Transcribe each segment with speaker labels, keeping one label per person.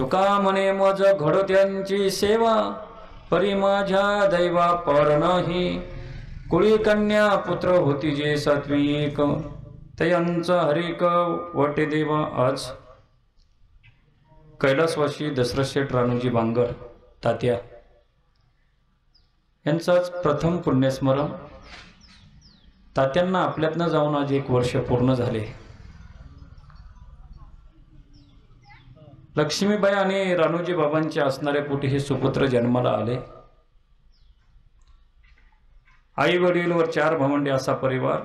Speaker 1: तुका म्हणे मज घडत्यांची सेवा, परी माझ्या दैवा पर नाही। कुळी कन्या पुत्र होती जे सात्विक, तयांचा हरिक वटे देवा आज। कैलासवासी दशरथ शेठ रानूजी बांगर तात्या यांचाच प्रथम पुण्यस्मरण। तात्यांना आपल्यातनं जाऊन आज 1 वर्ष पूर्ण झाले। लक्ष्मीबाई आणि रानूजी बाबांचे असणारे पोटी हे सुपुत्र जन्माला आले। आई वडील व 4 भावंडे असा परिवार,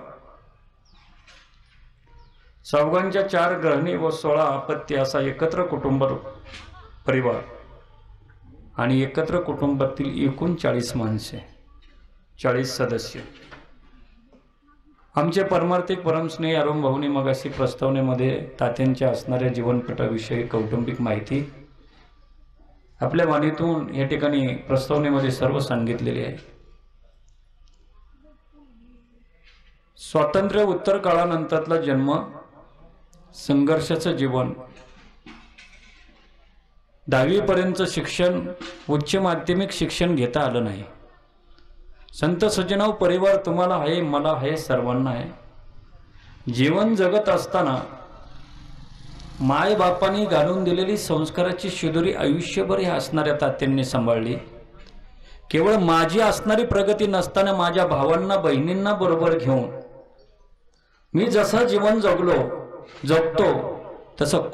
Speaker 1: चौघांच्या 4 गृहिणी व 16 अपत्य असा एकत्र कुटुंब परिवार आणि एकत्र कुटुंबातील एकूण 40 माणसे, 40 सदस्य। आमचे परमार्थिक परमस्नेही अरुण भाऊनी मगाशी प्रस्तावनेमध्ये तात्यांच्या असणाऱ्या जीवनपटाविषयी कौटुंबिक माहिती आपल्या वाणीतून या ठिकाणी प्रस्तावनेमध्ये सर्व सांगितलेले आहे। स्वातंत्र्य उत्तर काळानंतरला जन्म, संघर्षाचं जीवन, 10वी पर्यंत शिक्षण, उच्च माध्यमिक शिक्षण घेता आलं नाही। संत सज्जनाव परिवार तुम्हाला आहे, मला आहे, सर्वांना आहे। जीवन जगत असताना माय बापांनी घालून दिलेली संस्काराची शिदोरी आयुष्यभर ह्या असणाऱ्या तात्यांनी सांभाळली। केवळ माझी असणारी प्रगती नसताना माझ्या भावांना बहिणींना बरोबर घेऊन मी जसा जीवन जगतो तसं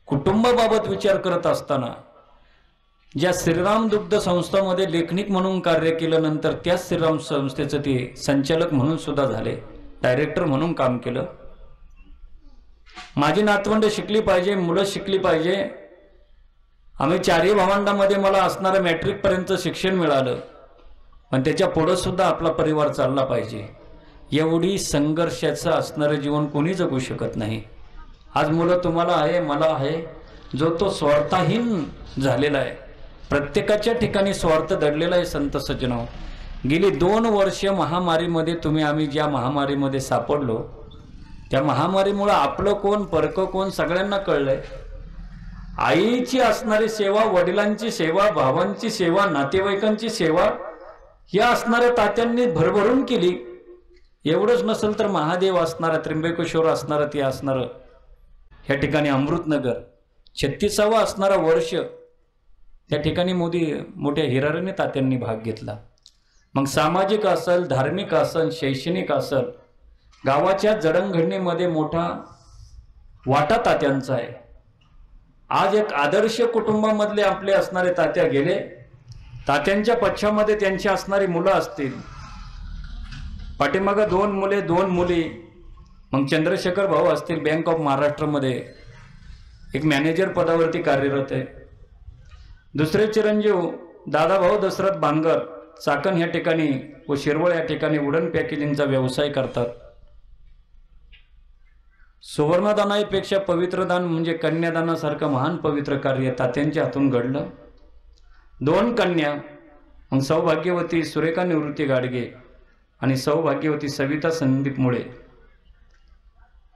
Speaker 1: कुटुंबाबाबत विचार करत असताना ज्या श्रीराम दुग्ध संस्थामध्ये लेखनिक म्हणून कार्य केलं, नंतर त्याच श्रीराम संस्थेचं ते संचालक म्हणून सुद्धा झाले, डायरेक्टर म्हणून काम केलं। माझी नातवंड शिकली पाहिजे, मुलं शिकली पाहिजे। आम्ही 4ही भावंडांमध्ये मला असणारं मॅट्रिक पर्यंत शिक्षण मिळालं, पण त्याच्या पुढे सुद्धा आपला परिवार चालला पाहिजे। एवढी संघर्षाचं असणारं जीवन कोणी जगू शकत नाही। आज मुलं तुम्हाला आहे, मला आहे, जो तो स्वार्थहीन झालेला आहे। प्रत्येकाच्या ठिकाणी स्वार्थ दडलेला आहे। संत सज्जनाव, गेली 2 वर्ष महामारीमध्ये आम्ही ज्या महामारीमध्ये सापडलो, त्या महामारीमुळे आपलं कोण परकं कोण सगळ्यांना कळलंय। आईची असणारी सेवा, वडिलांची सेवा, भावांची सेवा, नातेवाईकांची सेवा या असणाऱ्या तात्यांनी भरभरून केली। एवढंच नसेल तर महादेव असणारा, त्र्यंबकेश्वर असणारा, ते असणारं ह्या ठिकाणी अमृतनगर 36वा असणारा वर्ष त्या ठिकाणी मोठ्या हिरारीने तात्यांनी भाग घेतला। मग सामाजिक असेल, धार्मिक असेल, शैक्षणिक असेल, गावाच्या जडणघडणीमध्ये मोठा वाटा तात्यांचा आहे। आज एक आदर्श कुटुंबामधले आपले असणारे तात्या गेले। तात्यांच्या पश्चामध्ये त्यांची असणारी मुलं असतील, पाठीमागं 2 मुले 2 मुली। मग चंद्रशेखर भाऊ असतील, बँक ऑफ महाराष्ट्रामध्ये एक मॅनेजर पदावरती कार्यरत आहे। दुसरे चिरंजीव दादाभाऊ दशरथ बांगर चाकण या ठिकाणी व शिरवळ या ठिकाणी वुडन पॅकेजिंगचा व्यवसाय करतात। सुवर्णदानापेक्षा पवित्रदान म्हणजे कन्यादानासारखं महान पवित्र कार्य तात्यांच्या हातून घडलं। 2 कन्या, मग सौभाग्यवती सुरेखा निवृत्ती गाडगे आणि सौभाग्यवती सविता संदीप मुळे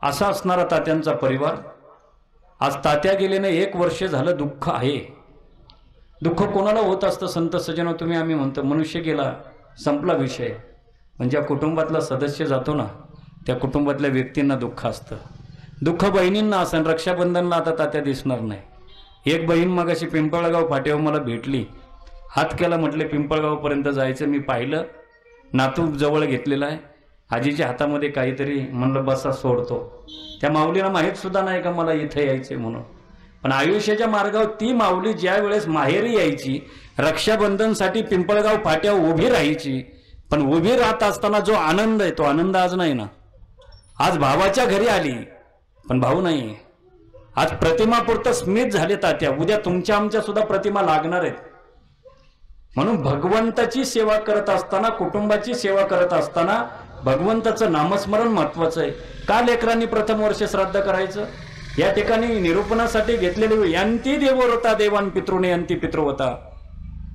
Speaker 1: असा असणारा तात्यांचा परिवार। आज तात्या गेल्याने 1 वर्ष झालं। दुःख आहे। दुःख कोणाला होत असतं संत सज्जनो, आम्ही म्हणतो मनुष्य गेला, संपला विषय। पण ज्या कुटुंबातला सदस्य जातो ना, त्या कुटुंबातल्या व्यक्तींना दुःख असतं। दुःख बहिणींना असं, रक्षाबंधनला आता तात्या दिसणार नाही। एक बहीण मगाशी पिंपळगाव फाट्यावर मला भेटली, हात केला, म्हटले पिंपळगावपर्यंत जायचं। मी पाहिलं, नातू जवळ घेतलेला आहे, आजीच्या हातामध्ये काहीतरी, म्हणलं बसा सोडतो। त्या माऊलीला माहीत सुद्धा नाही का मला इथे यायचे म्हणून। पण आयुष्याच्या मार्गावर ती माऊली ज्या वेळेस माहेरी यायची, रक्षाबंधनसाठी पिंपळगाव फाट्यावर उभी राहायची, पण उभी राहत असताना जो आनंद आहे तो आनंद आज नाही ना। आज भावाच्या घरी आली पण भाऊ नाही। आज प्रतिमापुरतं स्मित झाले तात्या, उद्या तुमच्या आमच्या सुद्धा प्रतिमा लागणार आहेत। म्हणून भगवंताची सेवा करत असताना, कुटुंबाची सेवा करत असताना भगवंताचं नामस्मरण महत्वाचं आहे। का लेकरांनी प्रथम वर्ष श्राद्ध करायचं? या ठिकाणी निरूपणासाठी घेतलेले यांती देवोरता देवान पितृने यांती पितृवता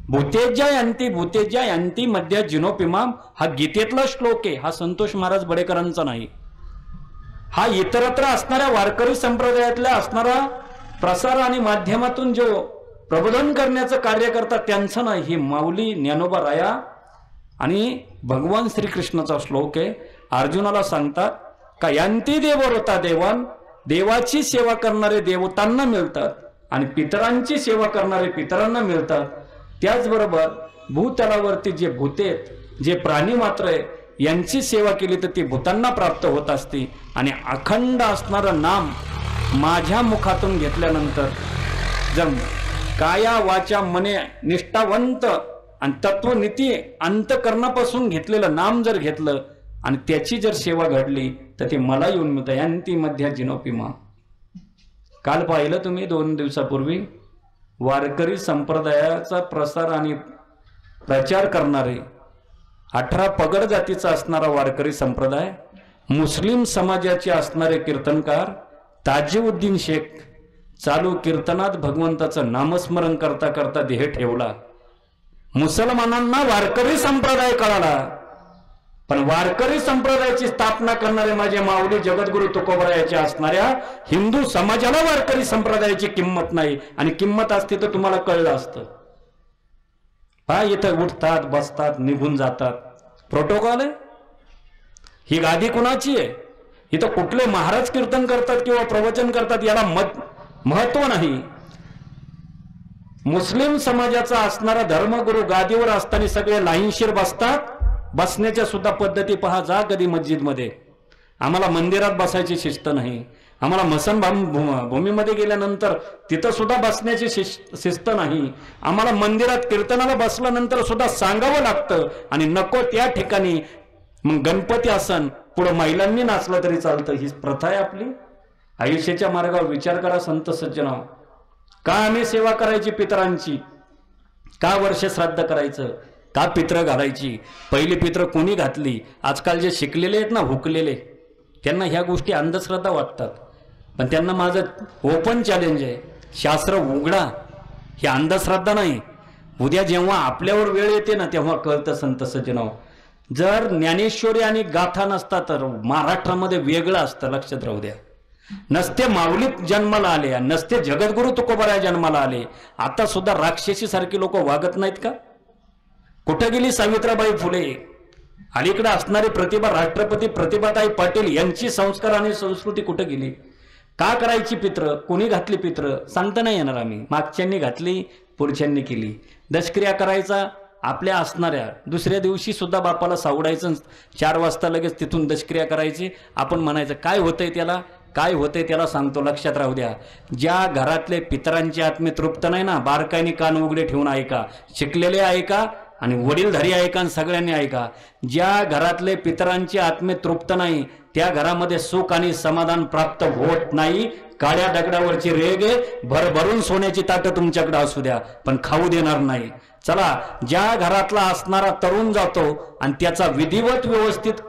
Speaker 1: भूतेज्या यांती भूतेज्या यांती मध्य जिनोपिमाम, हा गीतेतला श्लोक आहे। हा संतोष महाराज बडेकरांचा नाही, हा इतरत्र असणाऱ्या वारकरी संप्रदायातल्या असणारा प्रसार आणि माध्यमातून जो प्रबोधन करण्याचं कार्य करतात त्यांचं नाही, ही माऊली ज्ञानोबा राया आणि भगवान श्रीकृष्णाचा श्लोक आहे. अर्जुनाला सांगतात का यांती देव होता देवान, देवाची सेवा करणारे देवतांना मिळतात आणि पितरांची सेवा करणारे पितरांना मिळतात. त्याचबरोबर भूतलावरती जे भूते आहेत, जे प्राणी मात्र आहे, यांची सेवा केली तर ती भूतांना प्राप्त होत असते. आणि अखंड असणारं नाम माझ्या मुखातून घेतल्यानंतर जर काया वाचा मने निष्ठावंत आणि तत्वनीती अंतकरणापासून घेतलेलं नाम जर घेतलं आणि त्याची जर सेवा घडली तर ती मला येऊन मिळतं. यांती मध्या जिनोपिमा. काल पाहिलं तुम्ही 2 दिवसापूर्वी वारकरी संप्रदायाचा प्रसार आणि प्रचार करणारे 18 पगड जातीचा असणारा वारकरी संप्रदाय, मुस्लिम समाजाचे असणारे कीर्तनकार ताजीउद्दीन शेख चालू कीर्तनात भगवंताचं नामस्मरण करता करता देह ठेवला. मुसलमानांना वारकरी संप्रदाय कळाला, पण वारकरी संप्रदायाची स्थापना करणारे माझे माऊली जगद्गुरु तुकोबरायाचे असणाऱ्या हिंदू समाजाला वारकरी संप्रदायाची किंमत नाही. आणि किंमत असती तर तुम्हाला कळलं असतं. हा, इथं उठतात बसतात निघून जातात, प्रोटोकॉल आहे. ही गादी कुणाची आहे? इथं कुठले महाराज कीर्तन करतात किंवा प्रवचन करतात याला महत्व नाही. मुस्लिम समाजाचा असणारा धर्मगुरू गादीवर असताना सगळे लाईनशीर बसतात. बसण्याच्या सुद्धा पद्धती पहा, जा कधी मस्जिदमध्ये. आम्हाला मंदिरात बसायची शिस्त नाही. आम्हाला भूमीमध्ये गेल्यानंतर तिथं सुद्धा बसण्याची शिस्त नाही. आम्हाला मंदिरात कीर्तनाला बसल्यानंतर सुद्धा सांगावं लागतं. आणि नको त्या ठिकाणी मग गणपती आसन पुढे महिलांनी नाचलं तरी चालतं. ही प्रथा आहे आपली. आयुष्याच्या मार्गावर विचार करा संत सज्जना. का आम्ही सेवा करायची पितरांची? का वर्ष श्राद्ध करायचं? का पित्र घालायची? पहिली पित्र कोणी घातली? आजकाल जे शिकलेले आहेत ना, हुकलेले, त्यांना ह्या गोष्टी अंधश्रद्धा वाटतात. पण त्यांना माझं ओपन चॅलेंज आहे, शास्त्र उघडा. ही अंधश्रद्धा नाही. उद्या जेव्हा आपल्यावर वेळ येते ना तेव्हा कळतं संत सज्जनो. जर ज्ञानेश्वरी आणि गाथा नसता तर महाराष्ट्रामध्ये वेगळं असतं. लक्षात राहू द्या. नसते माऊली जन्माला आले, नसते जगद्गुरु तुकोबराय जन्माला आले, आता सुद्धा राक्षसी सारखी लोक वागत नाहीत का? कुठे गेली सावित्रीबाई फुले? अलीकडे असणारी प्रतिभा राष्ट्रपती प्रतिभाताई पाटील यांची संस्कार आणि संस्कृती कुठे गेली? का करायची पित्र? कोणी घातली पित्र? सांगता नाही येणार आम्ही. मागच्यांनी घातली, पुढच्यांनी केली. दशक्रिया करायचा आपल्या असणाऱ्या दुसऱ्या दिवशी सुद्धा बापाला सावडायचं. 4 वाजता लगेच तिथून दशक्रिया करायची. आपण म्हणायचं काय होतंय त्याला, काय होतंय त्याला सांगतो. लक्षात राहू द्या. ज्या घरातले पितरांची आत्मे तृप्त नाही ना, बारकाईने कान उघडे ठेवून ऐका. शिकलेले ऐका आणि वडीलधारी ऐका आणि सगळ्यांनी ऐका. ज्या घरातले पितरांची आत्मे तृप्त नाही त्या घरामध्ये सुख आणि समाधान प्राप्त होत नाही. काळ्या दगडावरची रेग आहे, भरभरून सोन्याची ताटं तुमच्याकडे असू द्या पण खाऊ देणार नाही. चला, ज्या घरातला असणारा तरुण जातो आणि त्याचा विधिवत व्यवस्थित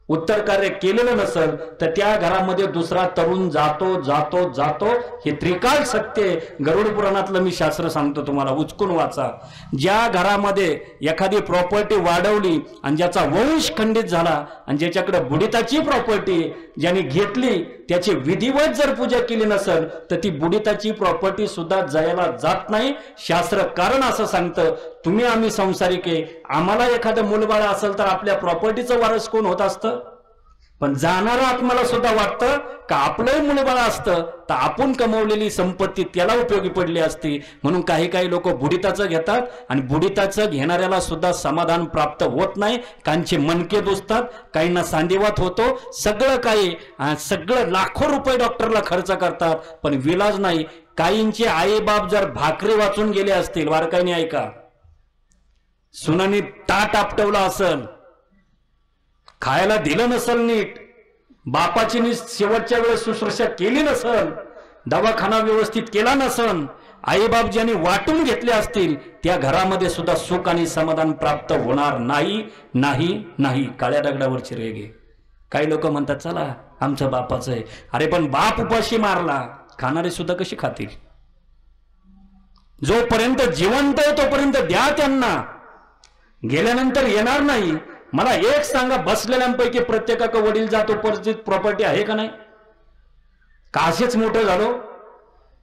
Speaker 1: उत्तर कार्य केलेलं नसेल तर त्या घरामध्ये दुसरा तरुण जातो जातो जातो. हे त्रिकाल सत्य गरुड पुराणातलं मी शास्त्र सांगतो तुम्हाला, उचकून वाचा. ज्या घरामध्ये एखादी प्रॉपर्टी वाढवली आणि ज्याचा वंश खंडित झाला आणि ज्याच्याकडे बुडिताची प्रॉपर्टी ज्याने घेतली त्याची विधिवत जर पूजा केली नसेल तर ती बुडिताची प्रॉपर्टी सुद्धा जायला जात नाही. शास्त्र कारण असं सांगतं, तुम्ही आम्ही संसारिक आहे, आम्हाला एखादं मूलबाळ असेल तर आपल्या प्रॉपर्टीचं वारस कोण होत असतं? पण जाणारा आत्माला सुद्धा वाटतं का आपलंही मूलबाळ असतं तर आपण कमवलेली संपत्ती त्याला उपयोगी पडली असती. म्हणून काही काही लोक बुडिताचं घेतात आणि बुडिताचं घेणाऱ्याला सुद्धा समाधान प्राप्त होत नाही. कांचे मनके दुसतात, काहींना सांधिवात होतो. सगळं काही सगळं लाखो रुपये डॉक्टरला खर्च करतात पण विलाज नाही. काहींचे आई बाप जर भाकरी वाचून गेले असतील, वारकाईने ऐका, सुनानी ताट आपटवला असेल, खायला दिलं नसल नीट, बापाची शेवटच्या वेळेस शुश्रूषा केली नसल, दवाखाना व्यवस्थित केला नसल, आईबाप ज्यांनी वाटून घेतले असतील त्या घरामध्ये सुद्धा सुख आणि समाधान प्राप्त होणार नाही नाही नाही. काळ्या दगडावरची रेगे. काही लोक म्हणतात चला आमच्या बापाचं आहे. अरे पण बाप उपाशी मारला, खाणारे सुद्धा कशी खातील? जोपर्यंत जिवंत आहे तोपर्यंत द्या त्यांना, गेल्यानंतर येणार नाही. मला एक सांगा, बसलेल्यांपैकी प्रत्येकाकडे वडील जातो परिचित प्रॉपर्टी आहे का नाही? का असेच मोठं झालो?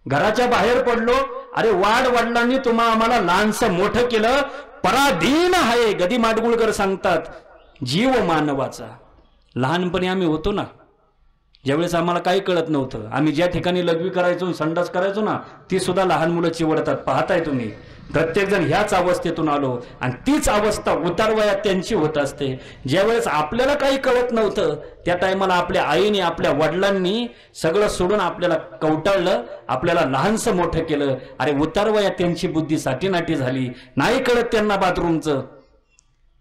Speaker 1: घराच्या बाहेर पडलो, अरे वाड वडिलांनी तुम्हा आम्हाला लहानसं मोठं केलं, पराधीन आहे. गदी माडगुळकर सांगतात, जीव मानवाचा. लहानपणी आम्ही होतो ना, ज्यावेळेस आम्हाला काही कळत नव्हतं, आम्ही ज्या ठिकाणी लघवी करायचो, संडास करायचो ना, ती सुद्धा लहान मुलं चिवडतात. पाहताय तुम्ही, प्रत्येक जण ह्याच अवस्थेतून आलो. आणि तीच अवस्था उतार वयात त्यांची होत असते. ज्यावेळेस आपल्याला काही कळत नव्हतं, त्या टायमाला आपल्या आईने, आपल्या वडिलांनी सगळं सोडून आपल्याला कवटाळलं, आपल्याला लहानसं मोठं केलं. अरे उतार वयात त्यांची बुद्धी साठीनाटी झाली, नाही कळत त्यांना बाथरूमचं.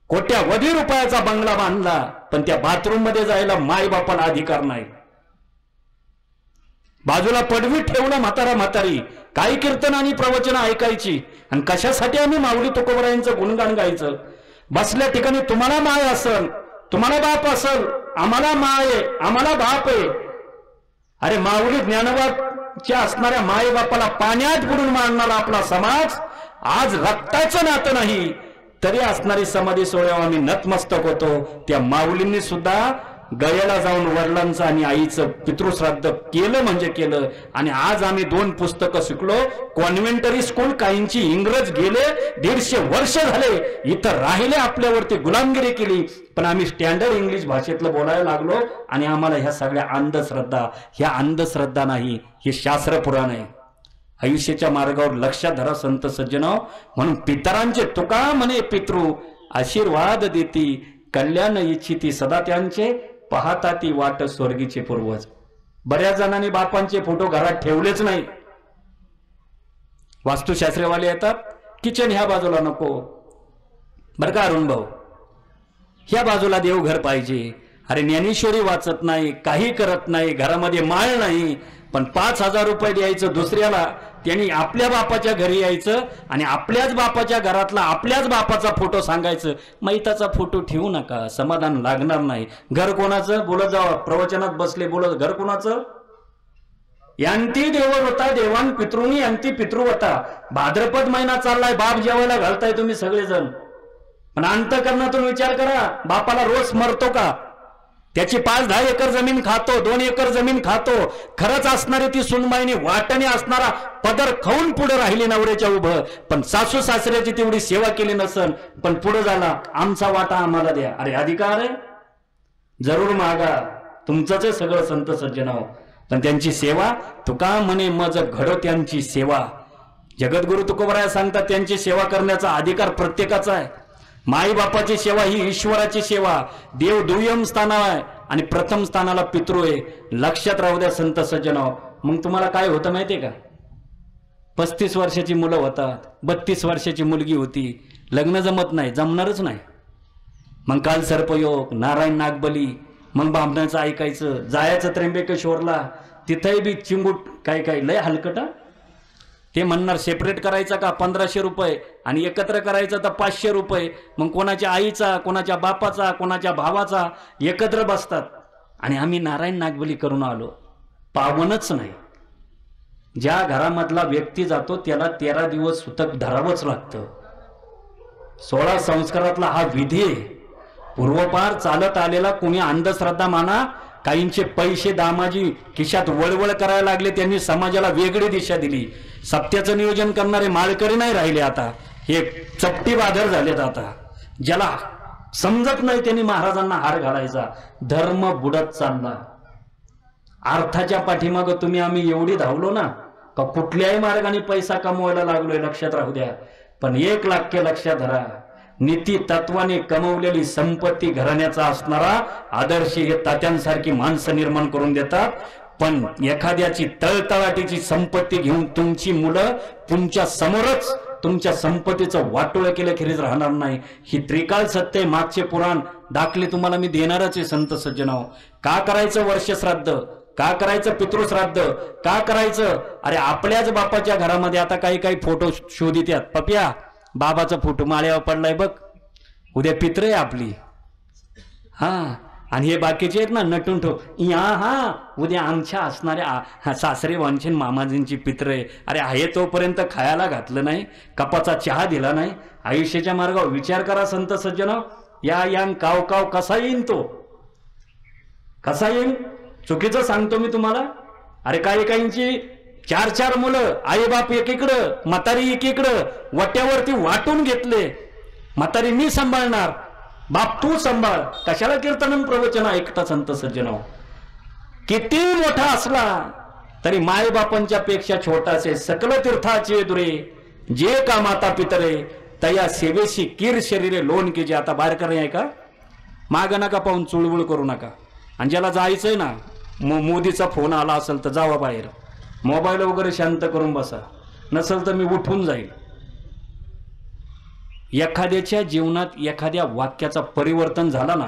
Speaker 1: कोट्यावधी रुपयाचा बंगला बांधला, पण त्या बाथरूम मध्ये जायला माय बापाला अधिकार नाही. बाजूला पडवी ठेवलं म्हातारा म्हातारी, काही कीर्तन आणि प्रवचन ऐकायची. आणि कशासाठी आम्ही माऊली तुकोबरायांचं गुणगान गायचं? बसल्या ठिकाणी तुम्हाला माय असल, तुम्हाला बाप असल, आम्हाला माय आहे, आम्हाला बाप आहे. अरे माऊली ज्ञानोबाच्या असणाऱ्या माय बापाला पाण्यात बुडून मारणारा आपला समाज आज रक्ताचं नातं नाही तरी असणारी समाधी सोहळ्यावर आम्ही नतमस्तक होतो. त्या माऊलींनी सुद्धा गयाला जाऊन वडिलांचं आणि आईचं पितृश्राद्ध केलं म्हणजे केलं. आणि आज आम्ही 2 पुस्तकं शिकलो. कॉन्व्हेंटरी स्कूल, काहींची इंग्रज गेले, 150 वर्ष झाले इथं राहिले, आपल्यावरती गुलामगिरी केली, पण आम्ही स्टँडर्ड इंग्लिश भाषेतलं बोलायला लागलो. आणि आम्हाला ह्या सगळ्या अंधश्रद्धा, ह्या अंधश्रद्धा नाही, हे शास्त्र पुराण आहे. आयुष्याच्या मार्गावर लक्षात धरा संत सज्जनो. म्हणून पितरांचे तुका म्हणे पितृ आशीर्वाद देती, कल्याण इच्छिती सदा त्यांचे, पाहता ती वाट स्वर्गीचे पूर्वज. बऱ्याच जणांनी बापांचे फोटो घरात ठेवलेच नाही. वास्तुशास्त्रवाले येतात, किचन ह्या बाजूला नको बर का अरुण भाऊ, ह्या बाजूला देवघर पाहिजे. अरे ज्ञानेश्वरी वाचत नाही, काही करत नाही, घरामध्ये माळ नाही, पण 5,000 रुपये द्यायचं दुसऱ्याला, त्यांनी आपल्या बापाच्या घरी यायचं आणि आपल्याच बापाच्या घरातला आपल्याच बापाचा फोटो सांगायचं. मैताचा फोटो ठेवू नका, समाधान लागणार नाही. घर कोणाचं बोलत जावा, प्रवचनात बसले बोलत, घर कोणाचं? यांती देववता देवान पितृनी यांती पितृवता. भाद्रपद महिना चाललाय, बाप जेवायला घालताय तुम्ही सगळेजण, पण अंतःकरणातून विचार करा, बापाला रोज मरतो का? त्याची 5-10 एकर जमीन खातो, 2 एकर जमीन खातो. खरंच असणारी ती सुनबाईनी वाटणे असणारा पदर खाऊन पुढे राहिली नवऱ्याच्या उभं, पण सासू सासऱ्याची तेवढी सेवा केली नसन, पण पुढे झाला आमचा वाटा आम्हाला द्या. अरे अधिकार आहे, जरूर मागा, तुमचंच आहे सगळं संत सज्जनाव. पण त्यांची सेवा तुका म्हणे मज घडो त्यांची सेवा. जगद्गुरु तुकोबराय सांगतात, त्यांची सेवा करण्याचा अधिकार प्रत्येकाचा आहे. माई बापाची सेवा ही ईश्वराची सेवा. देव दुय्यम स्थानावर आहे आणि प्रथम स्थानाला पितृ आहे. लक्षात राहू द्या संत सज्जनाव. मग तुम्हाला काय होतं माहितीये का? 35 वर्षाची मुलं होतात, 32 वर्षाची मुलगी होती, लग्न जमत नाही, जमणारच नाही. मग काल सर्पयोग, नारायण नागबली, मग बामणाचं ऐकायचं, जायचं त्र्यंबकेश्वरला, तिथंही बी चिंगूट काय काय लय हलकटा. ते म्हणणार सेपरेट करायचा का 1500 रुपये आणि एकत्र करायचा तर 500 रुपये. मग कोणाच्या आईचा, कोणाच्या बापाचा, कोणाच्या भावाचा एकत्र बसतात. आणि आम्ही नारायण नागबली करून आलो, पावनच नाही. ज्या घरामधला व्यक्ती जातो त्याला 13 दिवस सुतक धरावंच लागतं. 16 संस्कारातला हा विधी आहे. पूर्वपार चालत आलेला. कोणी अंधश्रद्धा माना, काहींचे पैसे दामाजी खिशात वळवळ करायला लागले, त्यांनी समाजाला वेगळी दिशा दिली. सत्याचं नियोजन करणारे माळकरी नाही राहिले आता, हे चपटी बादर झालेत आता. ज्याला समजत नाही त्यांनी महाराजांना हार घालायचा. धर्म बुडत चालला. अर्थाच्या पाठीमाग तुम्ही आम्ही एवढी धावलो ना का कुठल्याही मार्गाने पैसा कमवायला लागलोय, लक्षात राहू द्या. पण एक वाक्य लक्षात धरा, नीती तत्वाने कमवलेली संपत्ती घराण्याचा असणारा आदर्श हे तात्यांसारखी माणसं निर्माण करून देतात. पण एखाद्याची तळतळाटीची संपत्ती घेऊन तुमची मुलं तुमच्या समोरच तुमच्या संपत्तीचं वाटोळ केल्याखेरीज राहणार नाही. ही त्रिकाळ सत्य, मागचे पुराण दाखले तुम्हाला मी देणारच आहे संत सज्जनाव. का करायचं वर्षश्राद्ध, का करायचं पितृश्राद्ध, का करायचं? अरे आपल्याच बापाच्या घरामध्ये आता काही काही फोटो शोधित यात. पप्या बाबाचा फोटो माळ्यावर पडलाय बघ, उद्या पित्र आहे आपली. हा, आणि हे बाकीचे आहेत ना नटून ठेव, या हा उद्या आमच्या असणाऱ्या सासरे वांचन मामाजींची पित्र आहे. अरे आहे तोपर्यंत खायला घातलं नाही, कपाचा चहा दिला नाही. आयुष्याच्या मार्गावर विचार करा संत सज्जन. या काव काव कसा येईन, तो कसा येईन? चुकीचं सांगतो मी तुम्हाला. अरे काही काहींची चार चार मुलं, आईबाप एकीकडं, म्हातारी एकीकडं, वट्यावरती वाटून घेतले. म्हातारी मी सांभाळणार, बाप तू सांभाळ. कशाला कीर्तन प्रवचन ऐकता संत सज्जनो? किती मोठा असला तरी मायबापांच्या पेक्षा छोटासे. सकल तीर्थाचे दुरे जे का माता पितरे, तया सेवेशी कीर शरीरे लोन की. जे आता बाहेर करे आहे का, माग नका पाहून चुळबुळ करू नका. आणि ज्याला जायचंय ना, मोदीचा फोन आला असेल तर जावा बाहेर, मोबाईल वगैरे शांत करून बसा. नसेल तर मी उठून जाईल. एखाद्याच्या जीवनात एखाद्या वाक्याचा परिवर्तन झाला ना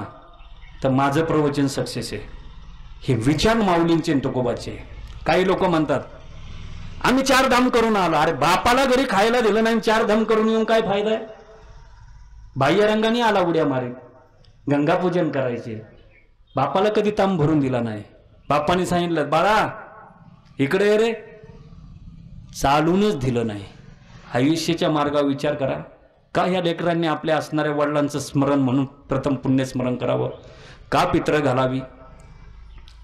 Speaker 1: तर माझं प्रवचन सक्सेस आहे. हे विचार माऊलींचे तुकोबाचे. काही लोक म्हणतात आम्ही 4 धाम करून आलो. अरे बापाला घरी खायला दिलं नाही, 4 धाम करून येऊन काय फायदा आहे? बाह्यरंगाने आला उड्या मारे, गंगापूजन करायचे. बापाला कधी ताम भरून दिला नाही. बापाने सांगितलं बाळा इकडे ये रे, चालूनच दिलं नाही. आयुष्याच्या मार्गावर विचार करा. का ह्या लेकरांनी आपल्या असणाऱ्या वडिलांचं स्मरण म्हणून प्रथम पुण्यस्मरण करावं? का पित्र घालावी?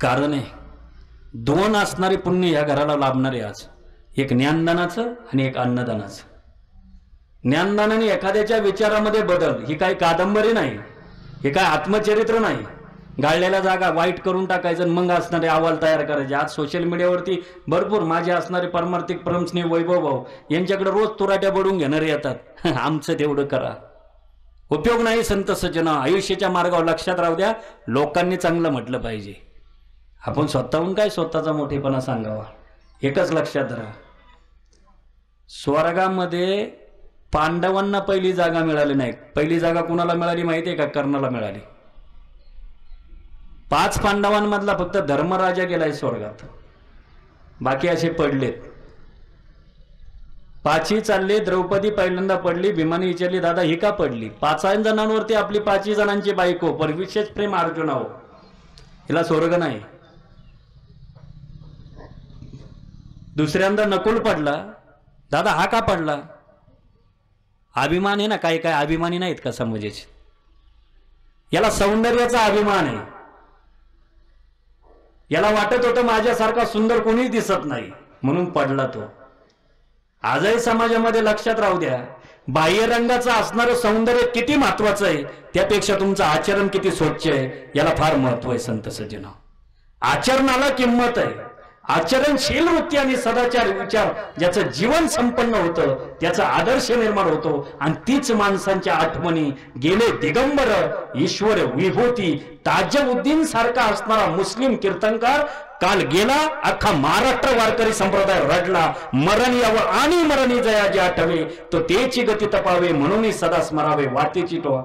Speaker 1: कारण आहे 2 असणारे पुण्य ह्या घराला लाभणारे आज. एक ज्ञानदानाचं आणि एक अन्नदानाचं. ज्ञानदानाने एखाद्याच्या विचारामध्ये बदल. ही काही कादंबरी नाही, हे काय आत्मचरित्र नाही. गाळलेल्या जागा वाईट करून टाकायचं मग असणारे अहवाल तयार करायचे. आज सोशल मीडियावरती भरपूर माझे असणारे परमार्थिक परमस्नेह वैभव भाऊ यांच्याकडे रोज तुराट्या बडून घेणारे येतात. आमचं तेवढं करा, उपयोग नाही. संत सज्जन आयुष्याच्या मार्गावर लक्षात राहू द्या. लोकांनी चांगलं म्हटलं पाहिजे. आपण स्वतःहून काय स्वतःचा मोठेपणा सांगावा. एकच लक्षात धरा, स्वर्गामध्ये पांडवांना पहिली जागा मिळाली नाही. पहिली जागा कुणाला मिळाली माहिती आहे का? कर्णाला मिळाली. 5 पांडवांमधला फक्त धर्मराजा गेलाय स्वर्गात, बाकी असे पडलेत. 5ही चालले. द्रौपदी पहिल्यांदा पडली. भीमाने विचारली दादा ही का पडली? 5 जणांवरती आपली 5 जणांची बायको, पण विशेष प्रेम अर्जुनावर. हिला स्वर्ग नाही. दुसऱ्यांदा नकुल पडला. दादा हा का पडला? अभिमान आहे ना, काही काय अभिमानी नाहीत का समाजाचे? याला सौंदर्याचा अभिमान आहे. याला वाटत होतं माझ्यासारखा सुंदर कोणीच दिसत नाही म्हणून पडला तो. आजही समाजामध्ये लक्षात राहू द्या, बाह्यरंगाचं असणारं सौंदर्य किती महत्वाचं आहे त्यापेक्षा तुमचं आचरण किती स्वच्छ आहे याला फार महत्व आहे. संत सज्जन आचरणाला किंमत आहे. आचरणशील वृत्ती आणि सदाचार विचार ज्याचं जीवन संपन्न होतं त्याचा आदर्श निर्माण होतो. आणि तीच माणसांच्या आठवणी. गेले दिगंबर ईश्वर विभूती ताजुद्दीन सारखा असणारा मुस्लिम कीर्तनकार काल गेला. अख्खा महाराष्ट्र वारकरी संप्रदाय रडला. मरण यावं आणि मरणी जया जे आठवे तो तेची गती तपावे म्हणून सदा स्मरावे वाटेची टोवा.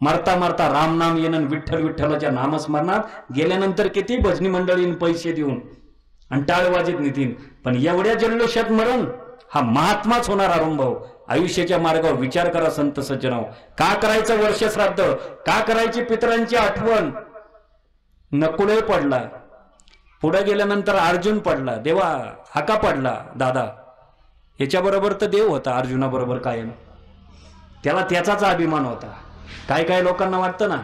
Speaker 1: मरता मरता राम नाम येणं विठ्ठल विठ्ठलाच्या नामस्मरणात गेल्यानंतर किती भजनी मंडळींनी पैसे देऊन आणि टाळवाजीत नितीन, पण एवढ्या जल्लोषात मरण हा महात्माच होणार. अरुणभाऊ आयुष्याच्या मार्गावर विचार करा. संत सज्जनाव का करायचं वर्ष श्राद्ध? का करायची पितरांची आठवण? नकुलही पडला. पुढे गेल्यानंतर अर्जुन पडला. देवा हा का पडला? दादा याच्याबरोबर तर देव होता अर्जुनाबरोबर कायम. त्याला त्याचाच अभिमान होता. काय काय लोकांना वाटतं ना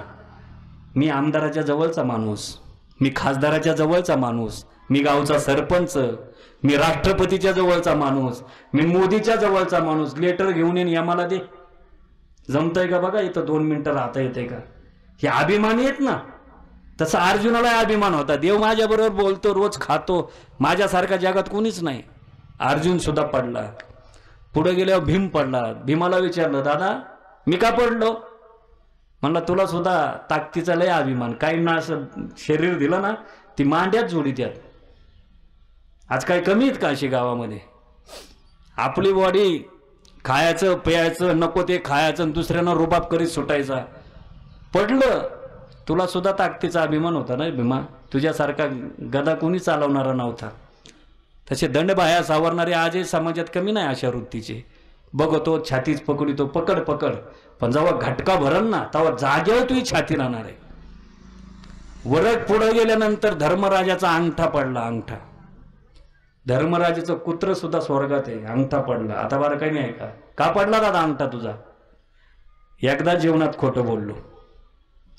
Speaker 1: मी आमदाराच्या जवळचा माणूस, मी खासदाराच्या जवळचा माणूस, मी गावचा सरपंच, मी राष्ट्रपतीच्या जवळचा माणूस, मी मोदीच्या जवळचा माणूस. लेटर घेऊन येईन आम्हाला दे. जमतंय का बघा इथं 2 मिनिटं राहता येते का? हे अभिमानी आहेत ना. तसा अर्जुनाला अभिमान होता. देव माझ्याबरोबर बोलतो, रोज खातो, माझ्यासारखा जगात कोणीच नाही. अर्जुन सुद्धा पडला. पुढे गेल्यावर भीम पडला. भीमाला विचारलं दादा मी का पडलो? म्हणला तुला सुद्धा ताकदीचा लय अभिमान. काही ना असं शरीर दिलं ना ती मांड्यात जोडी त्यात. आज काय कमी आहेत का अशी गावामध्ये? आपली बॉडी खायचं प्यायचं नको ते खायचं आणि दुसऱ्यांना रुबाब करीत सुटायचा. पडलं. तुला सुद्धा ताकदीचा अभिमान होता ना भीमा. तुझ्यासारखा गदा कोणी चालवणारा नव्हता. तसे दंडबाह्या सावरणारे आजही समाजात कमी नाही अशा वृत्तीचे. बघतो छातीच पकडितो, पकड पकड, पण जेव्हा घटका भरण ना तेव्हा जागेवर तुझी छाती राहणार आहे. वरक पुढे गेल्यानंतर धर्मराजाचा अंगठा पडला. अंगठा धर्मराजाचं कुत्र सुद्धा स्वर्गात आहे. अंगठा पडला. आता बरं काही नाही का? का पडला दादा अंगठा तुझा? एकदा जीवनात खोटं बोललो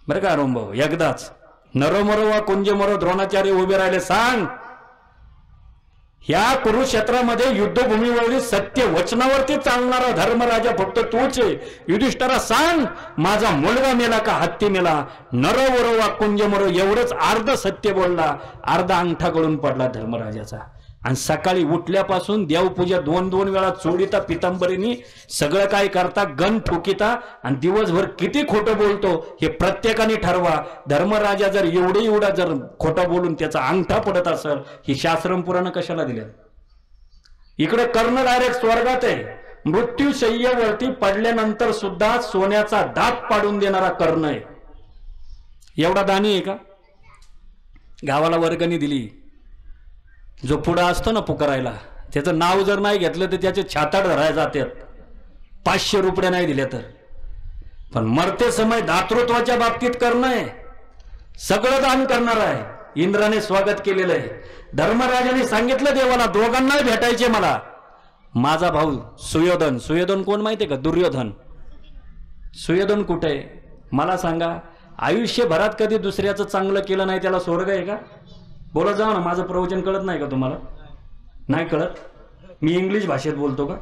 Speaker 1: बरं का अरुणभाऊ, एकदाच. नरो मरो वा कुंज मरो द्रोणाचार्य उभे राहिले. सांग ह्या कुरुक्षेत्रामध्ये युद्धभूमीवरील सत्य वचनावरती चालणारा धर्मराजा फक्त तोच आहे. युधिष्ठिरा सांग, माझा मुलगा मेला का हत्ती मेला? नर वरो वा कुंज मरो, एवढंच अर्ध सत्य बोलला, अर्धा अंगठा गळून पडला धर्मराजाचा. आणि सकाळी उठल्यापासून देवपूजा 2-2 वेळा चोळीता, पितांबरीनी सगळं काय करता, गण ठोकिता, आणि दिवसभर किती खोटं बोलतो हे प्रत्येकाने ठरवा. धर्मराजा जर एवढा जर खोटं बोलून त्याचा अंगठा पडत असेल, ही शास्त्रम पुराण कशाला दिल्या? इकडे कर्ण डायरेक्ट स्वर्गात आहे. मृत्यूशय्येवरती पडल्यानंतर सुद्धा सोन्याचा दात पाडून देणारा कर्ण आहे. एवढा दानी आहे का? गावाला वर्गणी दिली, जो पुढं असतो ना पुकारायला, त्याचं नाव जर नाही घेतलं तर त्याचे छाताड धरायला जातात. 500 रुपये नाही दिले तर. पण मरते समय दातृत्वाच्या बाबतीत करणं आहे, सगळं दान करणार आहे. इंद्राने स्वागत केलेलं आहे. धर्मराजाने सांगितलं देवाला, दोघांना भेटायचे मला. माझा भाऊ सुयोधन, सुयोधन कोण माहितीये का? दुर्योधन. सुयोधन कुठे आहे मला सांगा? आयुष्यभरात कधी दुसऱ्याचं चांगलं केलं नाही, त्याला स्वर्ग आहे का? बोला जाऊ ना, माझं प्रवचन कळत नाही का तुम्हाला? नाही कळत? मी इंग्लिश भाषेत बोलतो का?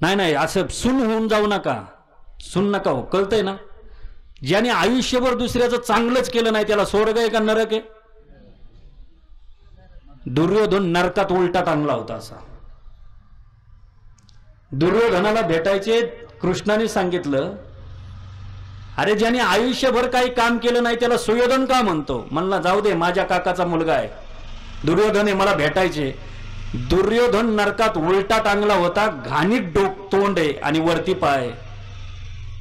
Speaker 1: नाही, असं सुन होऊन जाऊ नका, सुन नका हो, कळतंय ना? ज्याने आयुष्यभर दुसऱ्याचं चांगलंच केलं नाही त्याला स्वर्ग आहे का नरक आहे? दुर्योधन नरकात उलटा टांगला होता असा. दुर्योधनाला भेटायचे, कृष्णाने सांगितलं, अरे ज्याने आयुष्यभर काही काम केलं नाही त्याला सुयोधन का म्हणतो? म्हणला जाऊ दे, माझ्या काकाचा मुलगा आहे दुर्योधन आहे, मला भेटायचे. दुर्योधन नरकात उलटा टांगला होता, घाणीत तोंड आहे आणि वरती पाय.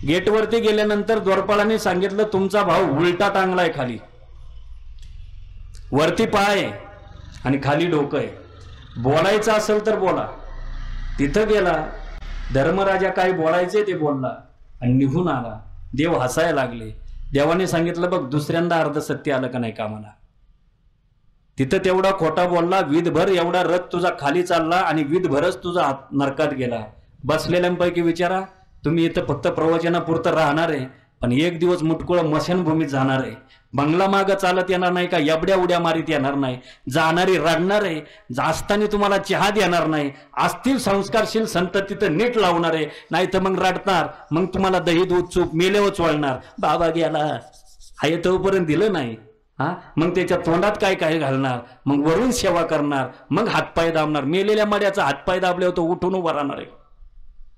Speaker 1: गेटवरती गेल्यानंतर द्वारपालाने सांगितलं, तुमचा भाऊ उलटा टांगलाय खाली, वरती पाय आणि खाली डोकं आहे, बोलायचं असेल तर बोला. तिथं गेला, धर्मराजा काय बोलायचे ते बोलला आणि निघून आला. देव हसायला लागले. देवाने सांगितलं, बघ दुसऱ्यांदा अर्ध सत्य आलं का नाही कामाला. तिथं तेवढा खोटा बोलला, विधभर एवढा रथ तुझा खाली चालला आणि विधभरच तुझा नरकात गेला. बसलेल्यांपैकी विचारा, तुम्ही इथं फक्त प्रवचनापुरतं राहणार आहे, पण एक दिवस मुटकुळ मशानभूमीत जाणार आहे. बंगला माग चालत येणार नाही का, एवढ्या उड्या मारीत येणार नाही. जाणारी रडणार आहे, जास्तानी तुम्हाला चहा देणार नाही. असतील संस्कारशील संत तिथं नीट लावणार आहे, नाही तर मग रडणार. मग तुम्हाला दही दूध चूप मेलेव चोळणार. बाबा गेला आहे तोपर्यंत दिलं नाही, मग त्याच्या तोंडात काय काय घालणार, मग वरून सेवा करणार, मग हातपाय दाबणार. मेलेल्या माड्याचा हातपाय दाबल्यावर तो उठून उभा राहणार आहे.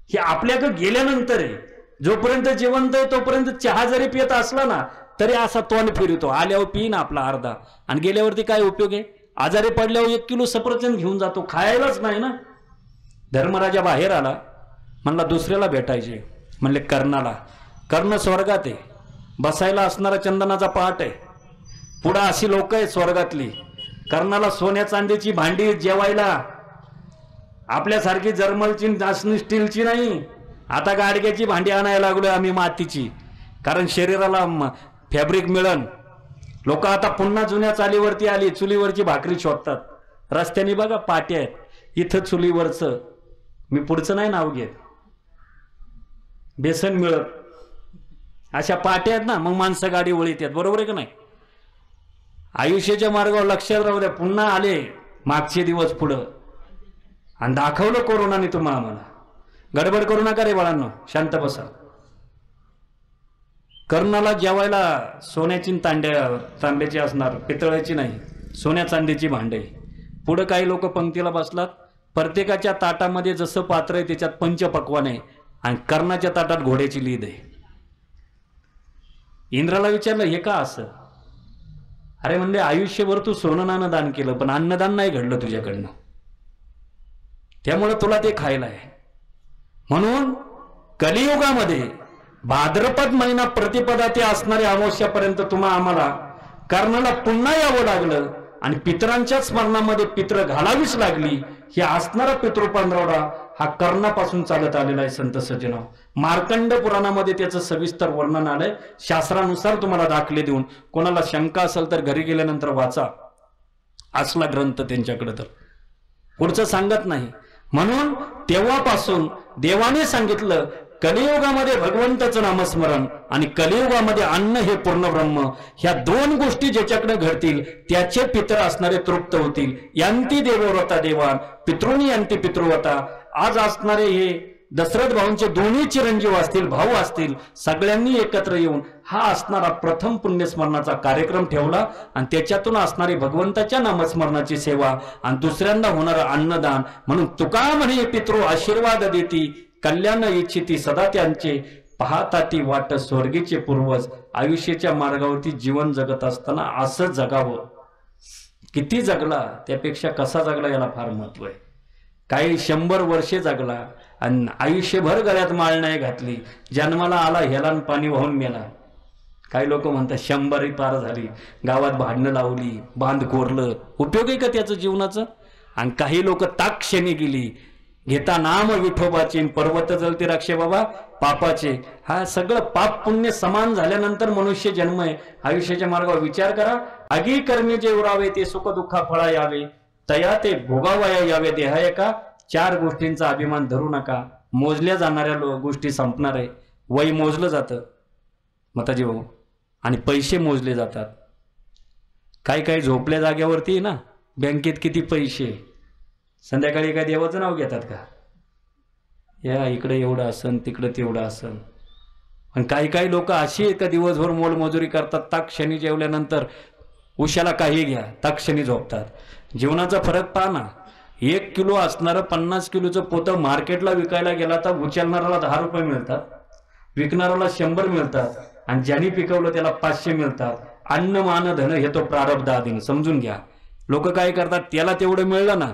Speaker 1: हे आपल्याकडे गेल्यानंतर आहे. जोपर्यंत जिवंत आहे तोपर्यंत चहा जरी पित असला ना तरी असा तोंड फिरतो. आल्यावर पिन आपला अर्धा, आणि गेल्यावरती काय उपयोग आहे? आजारी पडल्यावर 1 किलो सफरचंद घेऊन जातो, खायलाच नाही ना. धर्मराजा बाहेर आला, म्हणला दुसऱ्याला भेटायचे. म्हणले कर्णाला. कर्ण स्वर्गात आहे, बसायला असणारा चंदनाचा पाट आहे. पुढं अशी लोक आहेत स्वर्गातली. कर्णाला सोन्या चांदीची भांडी जेवायला, आपल्यासारखी जर्मलची जास्नी स्टीलची नाही. आता गाडग्याची भांडी आणायला लागलोय आम्ही, मातीची, कारण शरीराला फॅब्रिक मिळन. लोक आता पुन्हा जुन्या चालीवरती आली, चुलीवरची भाकरी शोधतात. रस्त्याने बघा पाट्या आहेत, इथं चुलीवरचं, मी पुढचं नाही नाव घेत, बेसन मिळत, अशा पाट्या आहेत ना. मग माणसं गाडी वळीत आहेत, बरोबर आहे का नाही? आयुष्याच्या मार्गावर लक्षात राहू द्या. पुन्हा आले मागचे दिवस पुढं आणि दाखवलं कोरोनाने तुम्हाला. मला गडबड करू नका रे बाळांनो, शांत बसा. कर्णाला जेवायला सोन्याची तांब्याची असणार, पितळाची नाही, सोन्या चांदीची भांडे. पुढे काही लोक पंक्तीला बसलात, प्रत्येकाच्या ताटामध्ये जसं पात्र आहे त्याच्यात पंचपक्वान आहे, आणि कर्णाच्या ताटात घोड्याची लीद आहे. इंद्राला विचारलं, हे का असं? अरे म्हणजे आयुष्यभर तू सोनं नाणं दान केलं, पण अन्नदान नाही घडलं तुझ्याकडनं, त्यामुळे तुला ते खायला आहे. म्हणून कलियुगामध्ये भाद्रपद महिना प्रतिपदा ते असणाऱ्या अमावस्यापर्यंत आम्हाला कर्णाला पुन्हा यावं लागलं, आणि पितरांच्या स्मरणामध्ये पित्र घालावीच लागली. हे असणारा पितृपंधरवडा हा कर्णापासून चालत आलेला आहे. संत सज्जनो, मार्कंड पुराणामध्ये त्याचं सविस्तर वर्णन आलंय. शास्त्रानुसार तुम्हाला दाखले देऊन, कोणाला शंका असेल तर घरी गेल्यानंतर वाचा, असला ग्रंथ त्यांच्याकडे, तर पुढचं सांगत नाही. म्हणून तेव्हापासून देवाने सांगितलं, कलियुगामध्ये भगवंताचं नामस्मरण आणि कलियुगामध्ये अन्न हे पूर्ण ब्रह्म, ह्या दोन गोष्टी ज्याच्याकडे घडतील त्याचे पितर असणारे तृप्त होतील. यांती देवव्रता देवान पितृनी यांती पितृवता. आज असणारे हे दशरथ भाऊंचे दोन्ही चिरंजीव असतील, भाऊ असतील, सगळ्यांनी एकत्र येऊन हा असणारा प्रथम पुण्यस्मरणाचा कार्यक्रम ठेवला आणि त्याच्यातून असणारी भगवंताच्या नामस्मरणाची सेवा आणि दुसऱ्यांदा होणारं अन्नदान. म्हणून तुका म्हणे पितृ आशीर्वाद देती, कल्याण इच्छिती सदा त्यांचे, पाहता ती वाट स्वर्गीचे पूर्वज. आयुष्याच्या मार्गावरती जीवन जगत असताना असं जगावं. किती जगला त्यापेक्षा कसा जगला याला फार महत्व आहे. काही 100 वर्षे जगला आणि आयुष्यभर गळ्यात माळ नाही घातली, जन्माला आला हेलान पाणी वाहून मेला. काही लोक म्हणतात 100 पार झाली, गावात भांडणं लावली, बांध कोरलं, उपयोग आहे का त्याचं जीवनाचं. आणि काही लोक ताक्षणी गेली, घेता नाम विठोबाचे, पर्वत जलते राक्षे बाबा पापाचे. हा सगळं पाप पुण्य समान झाल्यानंतर मनुष्य जन्म आहे. आयुष्याच्या मार्गावर विचार करा. आगी कर्मी जे उरावे ते सुख दुःखा फळा यावे, तया ते भोगावया यावे देहाय का. 4 गोष्टींचा अभिमान धरू नका. मोजल्या जाणाऱ्या गोष्टी संपणार आहे. वय मोजलं जातं मताजी भाऊ, आणि पैसे मोजले जातात. काही झोपल्या जाग्यावरती ना बँकेत किती पैसे, संध्याकाळी काय देवाचं नाव घेतात का, या इकडे एवढं असन तिकडे तेवढं असन. पण काही लोक अशी आहेत का दिवसभर मोलमजुरी करतात, ताक्षणी जेवल्यानंतर उशाला काही घ्या, ताक्षणी झोपतात. जीवनाचा फरक पहा ना. 1 किलो असणारं 50 किलोचं पोतं मार्केटला विकायला गेला तर उचलणाऱ्याला 10 रुपये मिळतात, विकणाऱ्याला 100 मिळतात, आणि ज्यांनी पिकवलं त्याला 500 मिळतात. अन्न मान धन हे तो प्रारब्ध आधीन समजून घ्या. लोक काय करतात, त्याला तेवढं मिळलं ना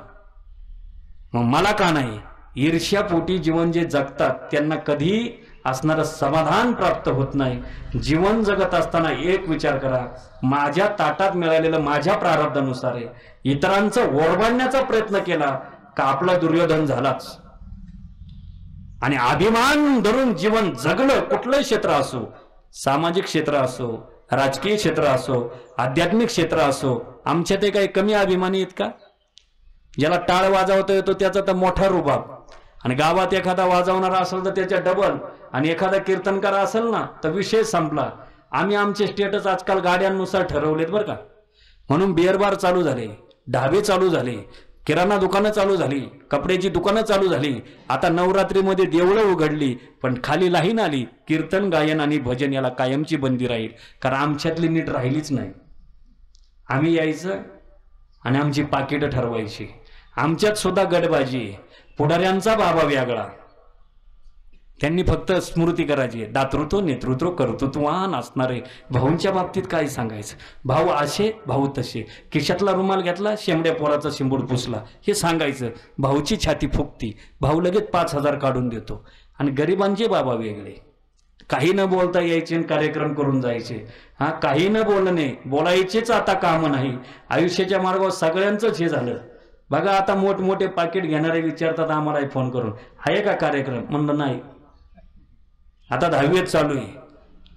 Speaker 1: मग मला का नाही. ईर्ष्यापोटी जीवन जे जगतात त्यांना कधी असणारं समाधान प्राप्त होत नाही. जीवन जगत असताना एक विचार करा, माझ्या ताटात मिळालेलं माझ्या प्रारब्धानुसार आहे. इतरांचं ओरबाडण्याचा प्रयत्न केला का आपला दुर्योधन झालाच. आणि अभिमान धरून जीवन जगलं, कुठलंही क्षेत्र असो, सामाजिक क्षेत्र असो, राजकीय क्षेत्र असो, आध्यात्मिक क्षेत्र असो. आमच्या ते काही कमी अभिमानी आहेत का. ज्याला टाळ वाजवता येतो त्याचा तर मोठा रुबाब, आणि गावात एखादा वाजवणारा असेल तर त्याच्या डबल, आणि एखादा कीर्तनकार असेल ना तर विषय संपला. आम्ही आमचे स्टेटस आजकाल गाड्यांनुसार ठरवलेत बरं का. म्हणून बिअर बार चालू झाले, ढाबे चालू झाले, किराणा दुकानं चालू झाली, कपड्याची दुकानं चालू झाली. आता नवरात्रीमध्ये देवळं उघडली, पण खाली लाईन आली. कीर्तन गायन आणि भजन याला कायमची बंदी राहील, कारण आमच्यातली नीट राहिलीच नाही. आम्ही यायचं आणि आमची पाकिटं ठरवायची. आमच्यात सुद्धा गडबाजी, पुढाऱ्यांचा बाबा वेगळा. त्यांनी फक्त स्मृती करायची, दातृत्व नेतृत्व कर्तृत्ववान असणारे. भाऊंच्या बाबतीत काय सांगायचं, भाऊ असे भाऊ तसे, खिशातला रुमाल घेतला शेंबड्या पोराचा शिंबूड पुसला हे सांगायचं. भाऊची छाती फुगती, भाऊ लगेच 5,000 काढून देतो. आणि गरिबांचे बाबा वेगळे, काही न बोलता यायचे कार्यक्रम करून जायचे. हा काही न बोलणे, बोलायचेच आता काम नाही. आयुष्याच्या मार्गावर सगळ्यांचंच हे झालं बघा. आता मोठमोठे पाकिट घेणारे विचारतात आम्हाला फोन करून, आहे का कार्यक्रम. म्हणलं नाही, आता 10वीत चालू आहे.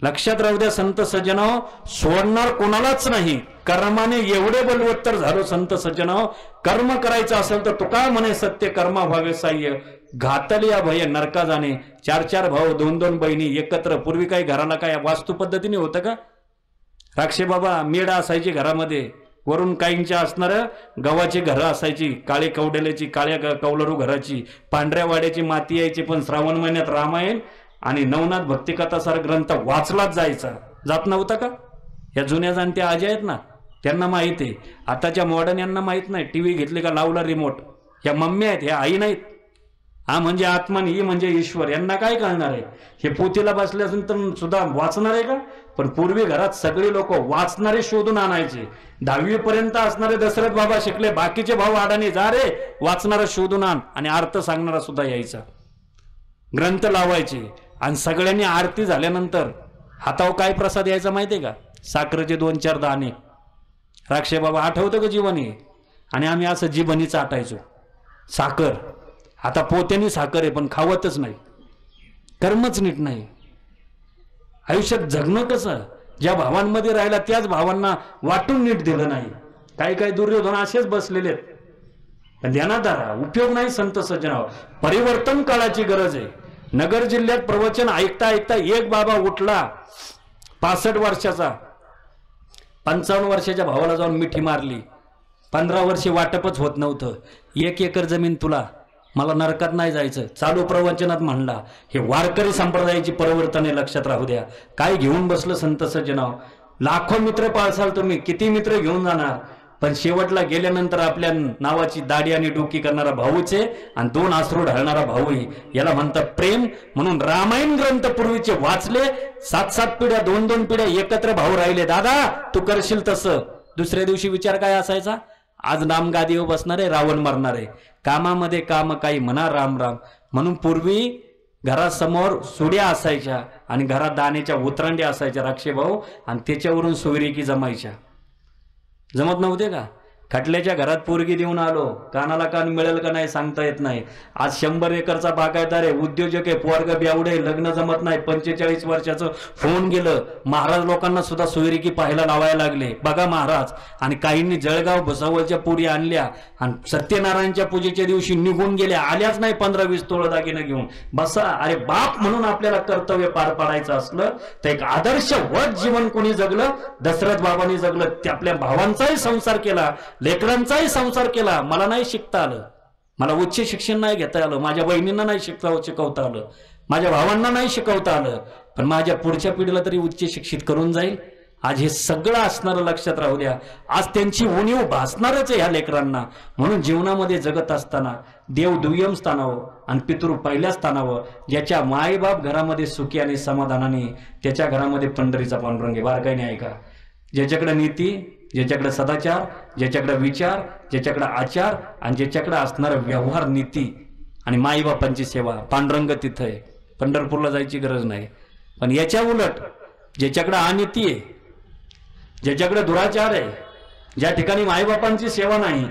Speaker 1: लक्षात राहू द्या संत सज्जनाओ, सोडणार कोणालाच नाही. कर्माने एवढे बलवत्तर झालो संत सज्जनाओ. कर्म करायचं असेल तर तुका म्हणे सत्य कर्मा व्हावे साह्य, घातली या भय नरका जाणे. 4 भाऊ 2 बहिणी एकत्र. पूर्वी काही घराला काय वास्तू पद्धतीने होतं का. राक्षे बाबा मेढा असायची घरामध्ये, वरून काहींच्या असणार गव्हाची घरं असायची, काळे कवडेल्याची, काळ्या कौलरू घराची, पांढऱ्या वाड्याची माती यायची. पण श्रावण महिन्यात रामायण आणि नवनाथ भक्तिकथासार ग्रंथ वाचलाच जायचा, जात नव्हता का. या जुन्या जाणत्या आजी आहेत ना, त्यांना माहित आहे. आताच्या मॉडर्न यांना माहित नाही. टीव्ही घेतली का लावला रिमोट. ह्या मम्मी आहेत, ह्या आई नाहीत. हा म्हणजे आत्मा, ही म्हणजे ईश्वर. यांना काय कळणार आहे. हे पोथीला बसले असून तर सुद्धा वाचणार आहे का. पण पूर्वी घरात सगळी लोक वाचणारे शोधून आणायचे. 10वी पर्यंत असणारे दशरथ बाबा शिकले, बाकीचे भाऊ अडाणी, जा रे वाचणारा शोधून आण. आणि अर्थ सांगणारा सुद्धा यायचा, ग्रंथ लावायचे. आणि सगळ्यांनी आरती झाल्यानंतर हातावर काय प्रसाद यायचा माहितीये का, साखरेचे 2-4 दाणे. राक्षे बाबा आठवतं का जीवनी. आणि आम्ही असं जीवनी चाटायचो साखर. आता पोत्यानी साखर आहे पण खावतच नाही, कर्मच नीट नाही. आयुष्यात जगणं कसं. ज्या भावांमध्ये राहिला त्याच भावांना वाटून नीट दिलं नाही. काही दुर्योधन असेच बसलेले आहेत. पण ध्यानात धरा, उपयोग नाही संत सज्जनावर. परिवर्तन काळाची गरज आहे. नगर जिल्ह्यात प्रवचन ऐकता ऐकता एक बाबा उठला 65 वर्षाचा, 55 वर्षाच्या भावाला जाऊन मिठी मारली. 15 वर्षे वाटपच होत नव्हतं. 1 एकर जमीन तुला, मला नरकात नाही जायचं. चालू प्रवचनात म्हणला. हे वारकरी संप्रदायाची परिवर्तने लक्षात राहू द्या. काय घेऊन बसलं संत सज्जनाव. लाखो मित्र पाळसाल तुम्ही, किती मित्र घेऊन जाणार, पण शेवटला गेल्यानंतर आपल्या नावाची दाढी आणि डोकी करणारा भाऊच आहे आणि 2 अश्रू ढाळणारा भाऊही. याला म्हणतात प्रेम. म्हणून रामायण ग्रंथ पूर्वीचे वाचले, 7-7 पिढ्या 2-2 पिढ्या एकत्र भाऊ राहिले. दादा तू करशील तसं. दुसऱ्या दिवशी विचार काय असायचा, आज नाम गादीवर बसणार आहे, रावण मरणार आहे. कामामध्ये काम काही म्हणा राम राम. म्हणून पूर्वी घरासमोर सुड्या असायच्या आणि घरात दाण्याच्या उतरंड्या असायच्या राक्षे भाऊ, आणि त्याच्यावरून सोयरीकी जमायच्या. जमत नव्हते का. खटल्याच्या घरात पोरगी देऊन आलो, कानाला कान मिळेल का नाही सांगता येत नाही. आज 100 एकरचा बागायतदार आहे, उद्योजक आहे, पोरग बेवडे, लग्न जमत नाही, 45 वर्षाचं होऊन गेलं. महाराज लोकांना सुद्धा सोयरीकी पाहायला लावायला लागले. बघा महाराज. आणि काहींनी जळगाव भुसावळच्या पुरी आणल्या आणि सत्यनारायणच्या पूजेच्या दिवशी निघून गेल्या, आल्याच नाही 15-20 तोळ दागिने घेऊन. बसा. अरे बाप म्हणून आपल्याला कर्तव्य पार पाडायचं असलं तर एक आदर्श वट जीवन कोणी जगलं, दशरथ बाबांनी जगलं. ते आपल्या भावांचाही संसार केला, लेकरांचाही संसार केला. मला नाही शिकता आलं, मला उच्च शिक्षण नाही घेता आलं, माझ्या बहिणींना नाही शिकवता आलं, माझ्या भावांना नाही शिकवता आलं, पण माझ्या पुढच्या पिढीला तरी उच्च शिक्षित करून जाईल. आज हे सगळं असणारं लक्षात राहू द्या. आज त्यांची उणीव भासणारच आहे ह्या लेकरांना. म्हणून जीवनामध्ये जगत असताना देव दुय्यम स्थानावर आणि पितृ पहिल्या स्थानावर. ज्याच्या मायबाप घरामध्ये सुखी आणि समाधानाने, त्याच्या घरामध्ये पंढरीचा पांडुरंग आहे. बारकाईने ऐका. ज्याच्याकडे नीती, ज्याच्याकडे सदाचार, ज्याच्याकडे विचार, ज्याच्याकडे आचार आणि ज्याच्याकडे असणारा व्यवहार नीती आणि माईबापांची सेवा, पांडुरंग तिथं आहे. पंढरपूरला जायची गरज नाही. पण याच्या उलट ज्याच्याकडे अनिती आहे, ज्याच्याकडे दुराचार आहे, ज्या ठिकाणी माईबापांची सेवा नाही,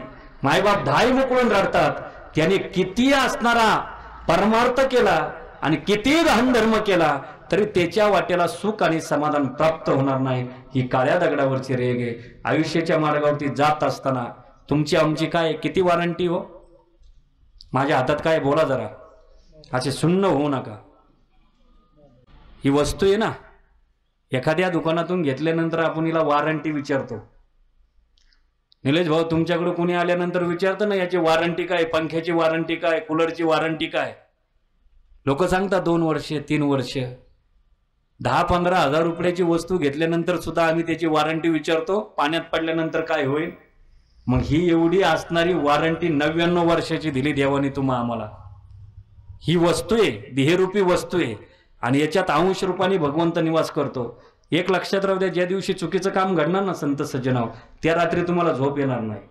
Speaker 1: माईबाप धाय मोकळून रडतात, त्याने किती असणारा परमार्थ केला आणि किती दान धर्म केला तरी त्याच्या वाटेला सुख आणि समाधान प्राप्त होणार नाही. ही काळ्या दगडावरची रेग आहे. आयुष्याच्या मार्गावरती जात असताना तुमची आमची काय किती वॉरंटी हो. माझ्या हातात काय बोला जरा, असे सुन्न होऊ नका. ही वस्तू आहे ना, एखाद्या दुकानातून घेतल्यानंतर आपण हिला वॉरंटी विचारतो. निलेश भाऊ तुमच्याकडे कोणी आल्यानंतर विचारतं ना याची वॉरंटी काय, पंख्याची वॉरंटी काय, कूलरची वॉरंटी काय. लोक सांगतात 2 वर्ष 3 वर्ष. 10-15 हजार रुपयाची वस्तू घेतल्यानंतर सुद्धा आम्ही त्याची वॉरंटी विचारतो, पाण्यात पडल्यानंतर काय होईल. मग ही एवढी असणारी वॉरंटी 99 वर्षाची दिली देवाने तुम्हा आम्हाला. ही वस्तू आहे, देहरूपी वस्तू आहे आणि याच्यात अंश रूपाने भगवंत निवास करतो. एक लक्षात राहू द्या, ज्या दिवशी चुकीचं काम घडणार ना संत सज्जनाव, त्या रात्री तुम्हाला झोप येणार नाही.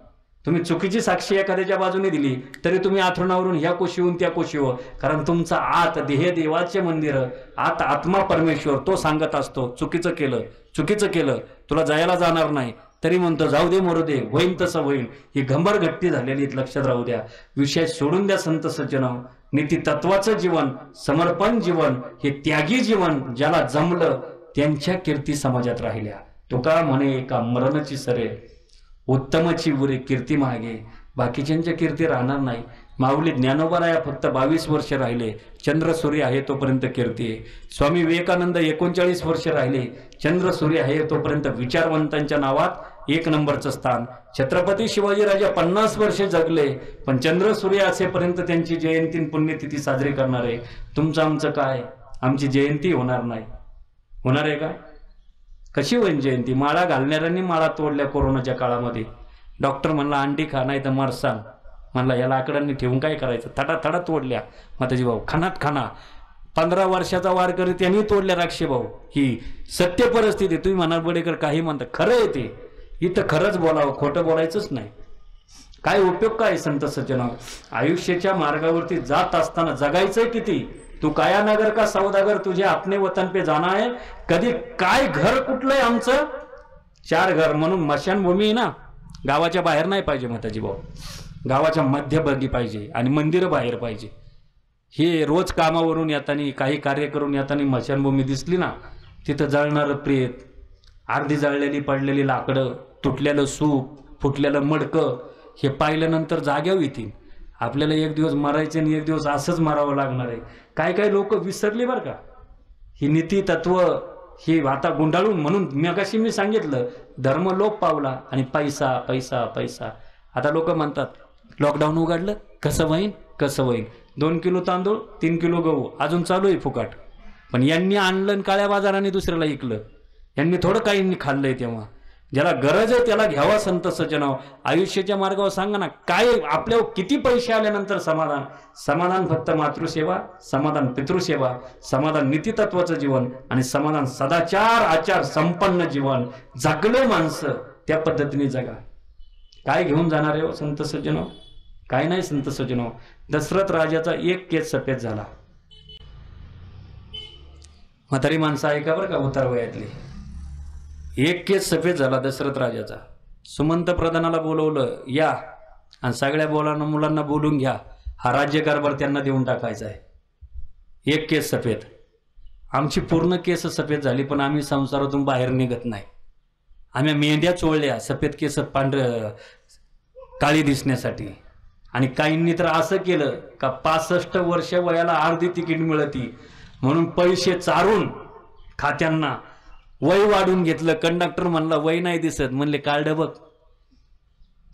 Speaker 1: तुम्ही चुकीची साक्षी एखाद्याच्या बाजूने दिली तरी तुम्ही आथरुणावरून ह्या कोशीहून त्या कोशीवर, कारण तुमचा आत देह देवाचे मंदिर, आत आत्मा परमेश्वर तो सांगत असतो चुकीचं केलं तुला जायला जाणार नाही, तरी म्हणतो जाऊ दे मरू दे, होईन तसं होईन. ही घंबर घट्टी झालेली लक्षात राहू द्या. विषय सोडून द्या संत सज्जनाव. नीती तत्वाचं जीवन, समर्पण जीवन, हे त्यागी जीवन ज्याला जमलं त्यांच्या कीर्ती समाजात राहिल्या. तुका म्हणे एका मरणाची सरे, उत्तमची उरे कीर्ती मागे. बाकीच्यांच्या कीर्ती राहणार नाही. माऊली ज्ञानोबाराया फक्त 22 वर्ष राहिले, चंद्र सूर्य आहे तोपर्यंत कीर्ती आहे. स्वामी विवेकानंद 39 वर्ष राहिले, चंद्र सूर्य आहे तोपर्यंत विचारवंतांच्या नावात 1 नंबरचं स्थान. छत्रपती शिवाजीराजा 50 वर्ष जगले, पण चंद्र सूर्य असेपर्यंत त्यांची जयंती पुण्यतिथी साजरी करणार आहे. तुमचं आमचं काय, आमची जयंती होणार नाही. होणार आहे का? कशी होईल जयंती? माळा घालणाऱ्यांनी माळा तोडल्या कोरोनाच्या काळामध्ये. डॉक्टर म्हणला अंडी खा नाही तर मर सांग. म्हणला या लाकडांनी ठेवून काय करायचं, थडा तोडल्या. माताजी भाऊ खाना 15 वर्षाचा वारकरी त्यांनी तोडल्या राक्षे भाऊ. ही सत्य परिस्थिती. तुम्ही म्हणाल बडेकर काही म्हणता, खरं आहे ते. इथं खरंच बोलावं, खोटं बोलायचंच नाही. काय उपयोग काय संत सज्जनाव. आयुष्याच्या मार्गावरती जात असताना जगायचंय किती. तू काया नगर का सौदागर, तुझे अपने वतन पे जाना है. कधी काय घर कुठलंय आमचं, 4 घर. म्हणून मशानभूमी ना गावाच्या बाहेर नाही पाहिजे माताजी भाऊ, गावाच्या मध्यभागी पाहिजे आणि मंदिर बाहेर पाहिजे. हे रोज कामावरून येताना, काही कार्य करून येताना मशानभूमी दिसली ना, तिथं जळणारं प्रेत, अर्धी जळलेली पडलेली लाकडं, तुटलेलं सूप, फुटलेलं मडकं, हे पाहिल्यानंतर जाग्यावर येतील. आपल्याला एक दिवस मरायचे आणि एक दिवस असंच मारावं लागणार आहे. काय काय लोक विसरले बरं का ही नीती तत्व, ही आता गुंडाळून. म्हणून मगाशी मी सांगितलं धर्म लोप पावला आणि पैसा पैसा पैसा. आता लोक म्हणतात लॉकडाऊन उघडलं कसं होईन कसं होईन, 2 किलो तांदूळ 3 किलो गहू अजून चालू आहे फुकाट. पण यांनी आणलं काळ्या बाजाराने दुसऱ्याला ऐकलं, यांनी थोडं काही खाल्लंय. तेव्हा ज्याला गरज आहे त्याला घ्यावा संत सज्जनाव. आयुष्याच्या मार्गावर सांगा ना काय आपल्यावर किती पैसे आल्यानंतर समाधान. समाधान फक्त मातृसेवा, समाधान पितृसेवा, समाधान नीतितत्वाचं जीवन आणि समाधान सदाचार आचार संपन्न जीवन. जगलं माणसं त्या पद्धतीने जगा. काय घेऊन जाणार आहे संत सज्जनाव? काय नाही संत सज्जनाव. दशरथ राजाचा एक केस सफेद झाला. म्हातारी माणसं ऐका बरं का उतार वयातली. एक केस सफेद झाला दशरथ राजाचा. सुमंत प्रधानाला बोलवलं या आणि सगळ्या मुलांना बोलून घ्या, हा राज्यकारभार त्यांना देऊन टाकायचा आहे. एक केस सफेद. आमची पूर्ण केस सफेद झाली पण आम्ही संसारातून बाहेर निघत नाही. आम्ही मेंढ्या चोळल्या सफेद केस काळी दिसण्यासाठी. आणि काहींनी तर असं केलं का 65 वर्ष वयाला अर्धी तिकीट मिळती म्हणून पैसे चारून खात्यांना वय वाढून घेतलं. कंडक्टर म्हणला वय नाही दिसत, म्हणले कार्ड बघ,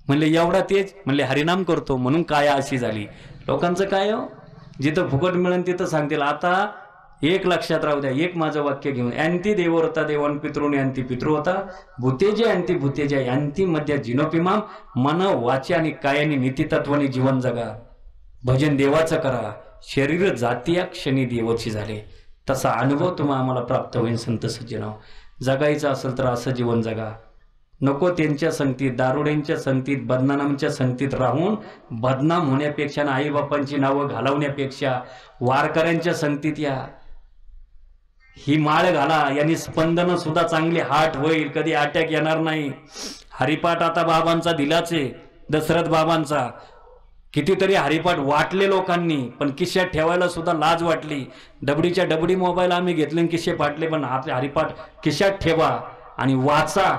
Speaker 1: म्हणले एवढा तेज, म्हणले हरिनाम करतो म्हणून काय अशी झाली. लोकांचं काय हो, जिथं फुकट मिळेल तिथं सांगतील. आता एक लक्षात राहू द्या, एक माझं वाक्य घेऊन, अँती देवोरता देवान पितृने अँती पितृवता भूतेजे अँती भूतेजे अँती मध्या जिनोपिमाम. मन वाचे आणि कायाने नीतितत्वाने जीवन जगा. भजन देवाचं करा. शरीर जातीया क्षणी देवाची झाले. तसा अनुभव तुम्हाला आम्हाला प्राप्त होईल संत सज्जनाव. जगायचं असेल तर असं जीवन जगा. नको त्यांच्या संगतीत, दारुड्यांच्या संगतीत, बदनामांच्या संगतीत राहून बदनाम होण्यापेक्षा, आईबापांची नावं घालवण्यापेक्षा वारकऱ्यांच्या संगतीत या. ही माळ घाला, यांनी स्पंदन सुद्धा चांगली हाट होईल, कधी अटॅक येणार नाही. हरिपाठ आता बाबांचा दिलाच आहे, दशरथ बाबांचा. कितीतरी हरिपाठ वाटले लोकांनी पण खिशात ठेवायला सुद्धा लाज वाटली. डबडीच्या डबडी मोबाईल आम्ही घेतले खिशे फाटले, पण हरिपाठ खिशात ठेवा आणि वाचा.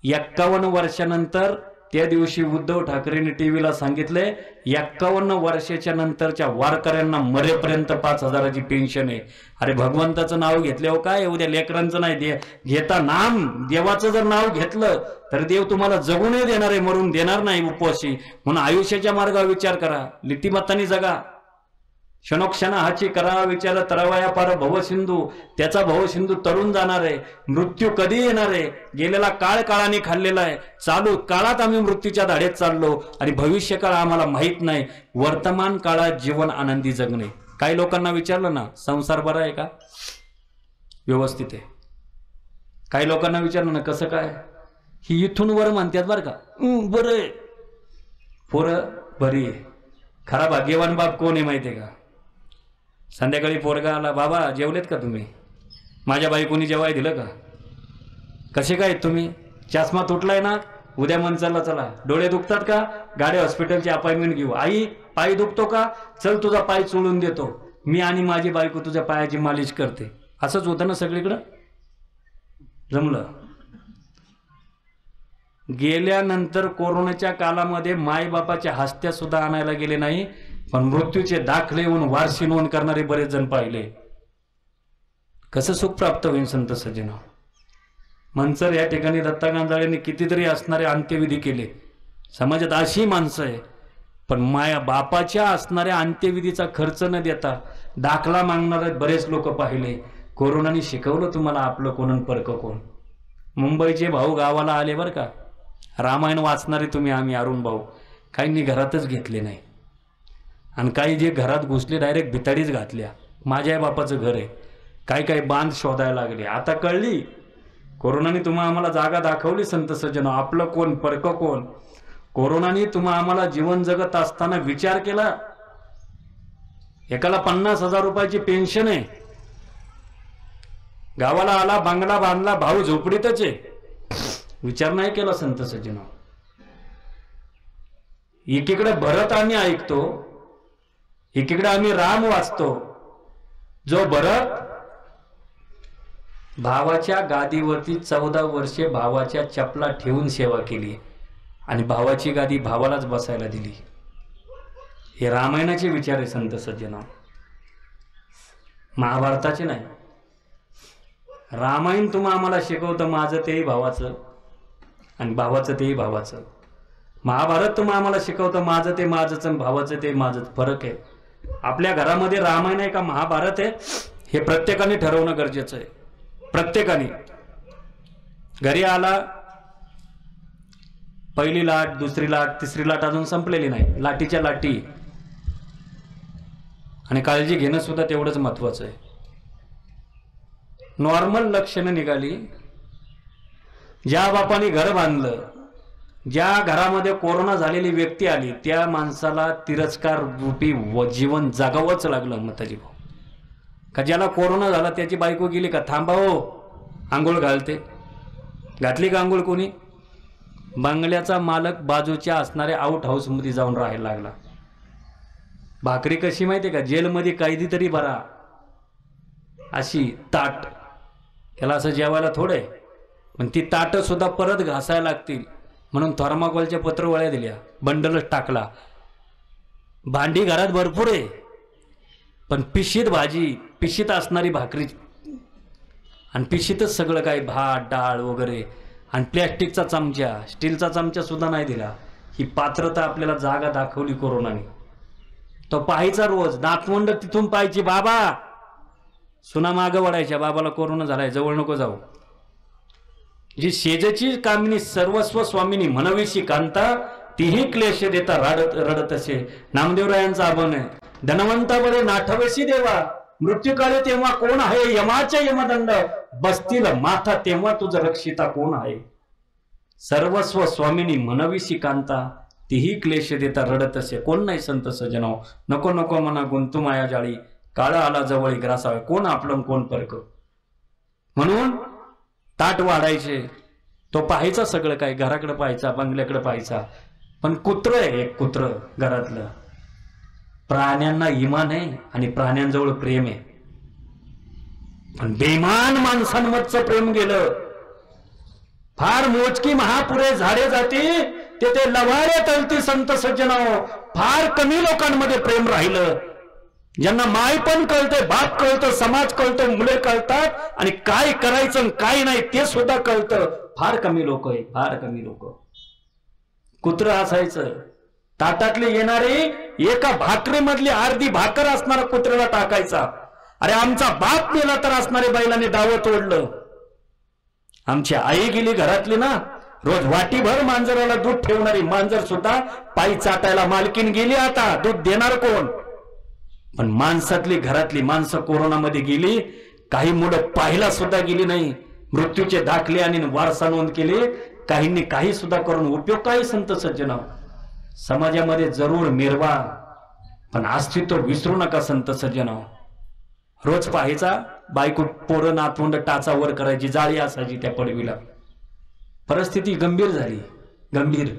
Speaker 1: 51 वर्षानंतर त्या दिवशी उद्धव ठाकरेंनी टीव्हीला सांगितले 51 वर्षाच्या नंतरच्या वारकऱ्यांना मरेपर्यंत 5,000ची पेन्शन आहे. अरे भगवंताचं नाव घेतल्यावर काय, उद्या लेकरांचं नाही घेता नाम देवाचं जर नाव घेतलं तर देव तुम्हाला जगू नाही देणार आहे, मरून देणार नाही उपवासी. म्हणून आयुष्याच्या मार्गावर विचार करा, नीतिमत्ताने जगा. क्षणोक्षणा हाची करा विचार, तरवाया पार भवसिंधू. त्याचा भवसिंधू तरुण जाणार आहे. मृत्यू कधी येणार आहे, गेलेला काळ काळाने खाल्लेला आहे. चालू काळात आम्ही मृत्यूच्या धाडेत चाललो आणि भविष्य काळ आम्हाला माहित नाही. वर्तमान काळात जीवन आनंदी जगणे. काही लोकांना विचारलं ना संसार बरा आहे का, व्यवस्थित आहे. काही लोकांना विचारलं ना कसं काय, ही इथून वर म्हणतात बरं का, बरं आहे. पोरं बरी आहे. खरा भाग्यवान बाप कोण आहे माहिती आहे का? संध्याकाळी पोरगा आला, बाबा जेवलेत का तुम्ही? माझ्या बायकोनी जेवाय दिलं का? कसे काय तुम्ही? चष्मा तुटलाय ना, उद्या मंचरला चला. डोळे दुखतात का? गाडी हॉस्पिटलची अपॉइंटमेंट घेऊ. आई पाय दुखतो का? चल तुझा पाय चोळून देतो मी आणि माझी बायको तुझ्या पायाची मालिश करते. असंच होतं ना सगळीकडं. जमलं. गेल्यानंतर कोरोनाच्या काळामध्ये मायबापाच्या हस्त्या सुद्धा आणायला गेले नाही, पण मृत्यूचे दाखले येऊन वारशी नोंद करणारे बरेच जण पाहिले. कसं सुख प्राप्त होईल संत सज्जन. मंचर या ठिकाणी दत्ता गांजाळ्यांनी कितीतरी असणारे अंत्यविधी केले. समाजात अशी माणसं आहे, पण माया बापाच्या असणाऱ्या अंत्यविधीचा खर्च न देता दाखला मागणारे बरेच लोक पाहिले. कोरोनाने शिकवलं तुम्हाला आपलं कोण आणि परक कोण. मुंबईचे भाऊ गावाला आले बरं का, रामायण वाचणारे तुम्ही आम्ही अरुण भाऊ. काहींनी घरातच घेतले नाही आणि काही जे घरात घुसले डायरेक्ट भिताडीच घातल्या. माझ्या बापाचं घर आहे. काही काही बांध शोधायला लागले. आता कळली कोरोनाने तुम्हाला आम्हाला जागा दाखवली संत सज्जन, आपलं कोण परक कोण. कोरोनाने तुम्हाला आम्हाला जीवन जगत असताना विचार केला. एकाला 50,000 रुपयाची पेन्शन आहे, गावाला आला, बंगला बांधला, भाऊ झोपडीतच आहे. विचार नाही केला संत सज्जन. एकीकडे भरत आम्ही ऐकतो, एकीकडे आम्ही राम वाचतो. जो भरत भावाच्या गादीवरती 14 वर्षे भावाच्या चपला ठेवून सेवा केली आणि भावाची गादी भावालाच बसायला दिली. हे रामायणाचे विचार आहे संत सज्जना, महाभारताचे नाही. रामायण तुम्ही आम्हाला शिकवतं माझं तेही भावाचं आणि भावाचं तेही भावाचं. महाभारत तुम्ही आम्हाला शिकवतं माझं ते माझंच आणि भावाचं ते माझं. फरक आहे. आपल्या घरामध्ये रामायण आहे का महाभारत आहे हे प्रत्येकाने ठरवणं गरजेचं आहे. प्रत्येकाने घरी आला, पहिली लाट, दुसरी लाट, तिसरी लाट अजून संपलेली नाही, लाटीच्या लाटी, आणि काळजी घेणं सुद्धा तेवढंच महत्वाचं आहे. नॉर्मल लक्षणं निघाली. ज्या बापाने घर बांधलं, ज्या घरामध्ये कोरोना झालेली व्यक्ती आली, त्या माणसाला तिरस्कार रूपी जीवन जगावंच लागलं. मताजी भाऊ, का ज्याला कोरोना झाला त्याची बायको गेली का थांबा हो आंघोळ घालते, घातली का आंघोळ कोणी? बंगल्याचा मालक बाजूच्या असणाऱ्या आउट हाऊस मध्ये जाऊन राहायला लागला. भाकरी कशी माहिती का, जेलमध्ये कैदी तरी बरा अशी ताट, त्याला असं जेवायला थोडे, पण ती ताट सुद्धा परत घासायला लागतील म्हणून थर्माकोलच्या पत्रवळ्या दिल्या, बंडलच टाकला. भांडी घरात भरपूर आहे, पण पिशीत भाजी, पिशीत असणारी भाकरी आणि पिशीतच सगळं काही भात डाळ वगैरे, आणि प्लॅस्टिकचा चमचा, स्टीलचा चमचा सुद्धा नाही दिला. ही पात्रता आपल्याला जागा दाखवली कोरोनाने. तो पाहायचा रोज, नातवंड तिथून पाहायची, बाबा सुना मागं वळायच्या, बाबाला कोरोना झालाय जवळ नको जाऊ. जी शेजाची कामिनी सर्वस्व स्वामिनी म्हणविशी कांता, तीही क्लेश देता रडत असे. नामदेवरायांचा आबन आहे. धनवंता बरे नाठवेशी देवा, मृत्यूकाळी तेव्हा कोण आहे, यमाचे यमदंड बसतील माथा तेव्हा तुझं रक्षिता कोण आहे. सर्वस्व स्वामिनी म्हणविशी कांता, तीही क्लेश देता रडत असे. कोण नाही संत सजनाव, नको नको मना गुंतू माया जाळी, काळा आला जवळ ग्रासावे, कोण आपलं कोण परक. म्हणून ताट वाढायचे, तो पाहायचा सगळं काय, घराकडे पाहायचा, बंगल्याकडे पाहायचा. पण कुत्र आहे एक, कुत्र घरातलं. प्राण्यांना इमान आहे आणि प्राण्यांजवळ प्रेम आहे, पण बेमान माणसांमधचं प्रेम गेलं. फार मोजकी महापुरे झाडे जाती, ते लवारे तलती संत सज्जनाओ. फार कमी लोकांमध्ये प्रेम राहिलं. ज्यांना माय पण कळते, बाप कळतं, समाज कळतं, मुले कळतात, आणि काय करायचं आणि काय नाही ते सुद्धा कळतं. फार कमी लोक आहे, फार कमी लोक. कुत्र असायचं, ताटातले येणारे एका भाकरीमधली अर्धी भाकर असणारा कुत्र्याला टाकायचा. अरे आमचा बाप मेला तर असणारे बैलाने दावं तोडलं. आमची आई गेली घरातली ना, रोज वाटीभर मांजराला दूध ठेवणारी मांजर सुद्धा पायी चाटायला मालकीन गेली. आता दूध देणार कोण? पण माणसातली घरातली माणसं कोरोनामध्ये गेली. काही मुलं पाहिला सुद्धा गेली नाही. मृत्यूचे दाखले आणि वारसा नोंद केले. काहींनी काही सुद्धा करून उपयोग काय संत सज्जन? समाजामध्ये जरूर मिरवा, पण अस्तित्व विसरू नका संत सज्जन. रोज पाहायचा बायको पोरं नातवंड टाचा वर करायची, जाळी असायची त्या पडवीला. परिस्थिती गंभीर झाली, गंभीर.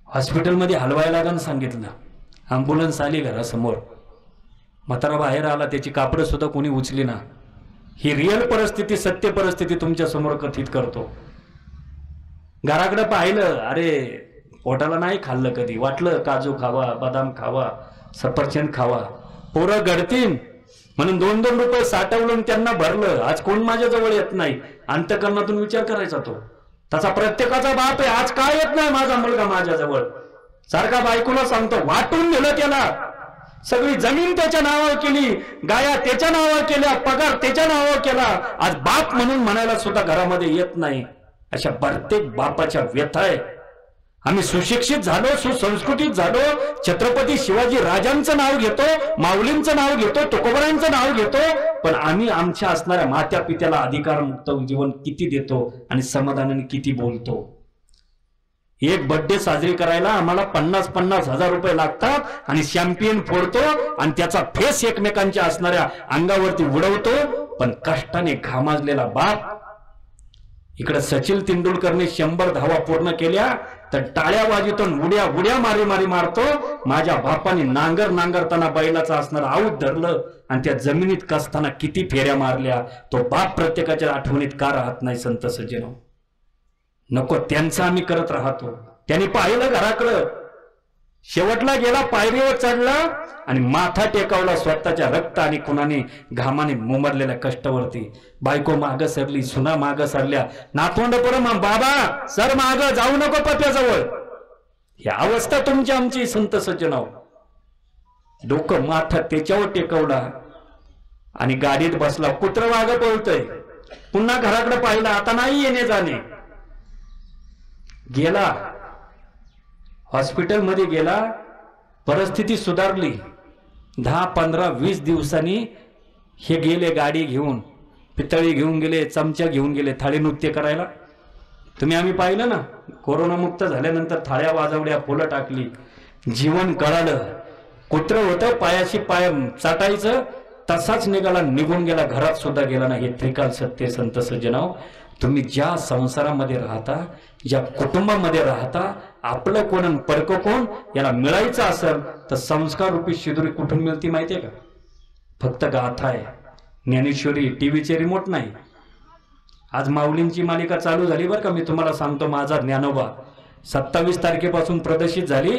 Speaker 1: हॉस्पिटलमध्ये हलवायला लागून सांगितलं. अँब्युलन्स आली घरासमोर. म्हातारा बाहेर आला, त्याची कापडं सुद्धा कोणी उचली ना. ही रिअल परिस्थिती, सत्य परिस्थिती तुमच्या समोर कथित करतो. घराकडे पाहिलं, अरे पोटाला नाही खाल्लं कधी, वाटलं काजू खावा, बदाम खावा, सफरचंद खावा. पोरं घडतील म्हणून 2-2 रुपये साठवलं, त्यांना भरलं. आज कोण माझ्या जवळ येत नाही. अंतःकरणातून विचार करायचा तो. त्याचा प्रत्येकाचा बाप आहे. आज काय येत नाही माझा मुलगा माझ्या जवळ? सारखा बायकोला सांगतो, वाटून दिलं त्याला. सगळी जमीन त्याच्या नावावर केली, गाया त्याच्या नावावर केल्या, पगार त्याच्या नावावर केला. आज बाप म्हणून म्हणायला सुद्धा घरामध्ये येत नाही. अशा प्रत्येक बापाच्या व्यथा आहे. आम्ही सुशिक्षित झालो, सुसंस्कृतित झालो, छत्रपती शिवाजी राजांचं नाव घेतो, माऊलींचं नाव घेतो, तुकोबारांचं नाव घेतो, पण आम्ही आमच्या असणाऱ्या मात्या पित्याला अधिकारमुक्त जीवन किती देतो आणि समाधानाने किती बोलतो. एक बर्थडे साजरी करायला आम्हाला 50-50 हजार रुपये लागतात आणि शॅम्पियन फोडतो आणि त्याचा फेस एकमेकांच्या असणाऱ्या अंगावरती उडवतो. पण कष्टाने घामाजलेला बाप, इकडे सचिन तेंडुलकरने 100 धावा पूर्ण केल्या तर टाळ्या वाजवून उड्या उड्या मारी मारी मारतो. माझ्या बापाने नांगरताना बैलाचा असणार आऊत धरलं आणि त्या जमिनीत कसताना किती फेऱ्या मारल्या. तो बाप प्रत्येकाच्या आठवणीत का राहत नाही संत सज्जनो? नको त्यांचं आम्ही करत राहतो. त्यांनी पाहिलं घराकडं, शेवटला गेला, पायरीवर चढला आणि माथा टेकावला स्वतःच्या रक्त आणि खुनाने घामाने मुमरलेल्या कष्टावरती. बायको माग सरली, सुना माग सरल्या, नातवंड परम बाबा सर माग, जाऊ नको पत्याजवळ. ही अवस्था तुमची आमची संत सज्जनाव. डोकं माथा त्याच्यावर टेकवला आणि गाडीत बसला. कुत्र माग पळतय. पुन्हा घराकडे पाहिलं, आता नाही येणे जाणे. गेला हॉस्पिटलमध्ये गेला, परिस्थिती सुधारली. 10, 15, 20 दिवसांनी हे गेले गाडी घेऊन, पितळी घेऊन गेले, चमचा घेऊन गेले थाळी नृत्य करायला. तुम्ही आम्ही पाहिलं ना, कोरोनामुक्त झाल्यानंतर थाळ्या वाजवल्या, फुलं टाकली, जीवन कळालं. कुत्र होतं पायाशी पाय चाटायचं, तसाच निघाला, निघून गेला, घरात सुद्धा गेला नाही. हे त्रिकाल सत्य संत सज्जनाव. तुम्ही ज्या संसारामध्ये राहता, ज्या कुटुंबामध्ये राहता, आपलं कोण आणि परक कोण याला मिळायचं असेल तर संस्कार रूपी शिदुरी कुठून मिळती माहितीये का? फक्त गाथा आहे, ज्ञानेश्वरी, टीव्हीचे रिमोट नाही. आज माऊलींची मालिका चालू झाली बरं का. मी तुम्हाला सांगतो, माझा ज्ञानोबा 27 तारखेपासून प्रदर्शित झाली.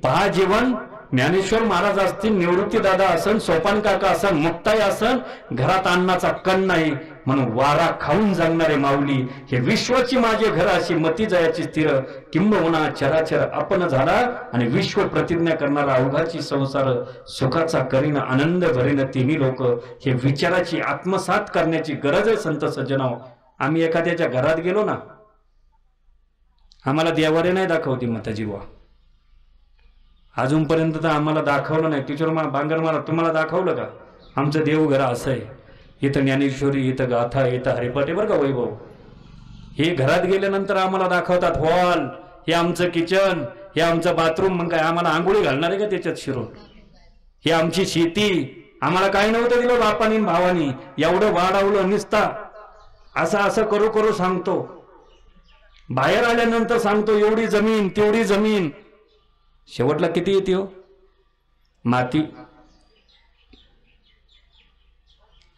Speaker 1: पहा जीवन. ज्ञानेश्वर महाराज असतील, निवृत्ती दादा असन, सोपान काका असन, मुक्ताई असन, घरात अन्नाचा कण नाही म्हणून वारा खाऊन जगणारे माऊली. हे विश्वाची माझे घर अशी मती जयाची स्थिर, किंबहुना चराचर आपण झाला आणि विश्व प्रतिज्ञा करणारा अवघाची संसार, सुखाचा करीन आनंद भरीन तिन्ही लोक. हे विचाराची आत्मसात करण्याची गरज आहे संत सज्जनाव. आम्ही एखाद्याच्या घरात गेलो ना, आम्हाला देवारे नाही दाखवती मताजीवा. अजूनपर्यंत तर आम्हाला दाखवलं नाही. टीचर बांगर मला तुम्हाला दाखवलं का आमचं देवघर असं आहे, इथं ज्ञानेश्वरी, इथं गाथा, इथं हरिपाठ बरं का वैभव. हे घरात गेल्यानंतर आम्हाला दाखवतात हॉल, हे आमचं किचन, हे आमचं बाथरूम. मग काय आम्हाला आंघोळी घालणार आहे का त्याच्यात शिरून? हे आमची शेती. आम्हाला काय नव्हतं दिलं बापानी भावानी, एवढं वाढवलं निसता. असं असं करू करू सांगतो, बाहेर आल्यानंतर सांगतो एवढी जमीन तेवढी जमीन. शेवटला किती येते हो? माती.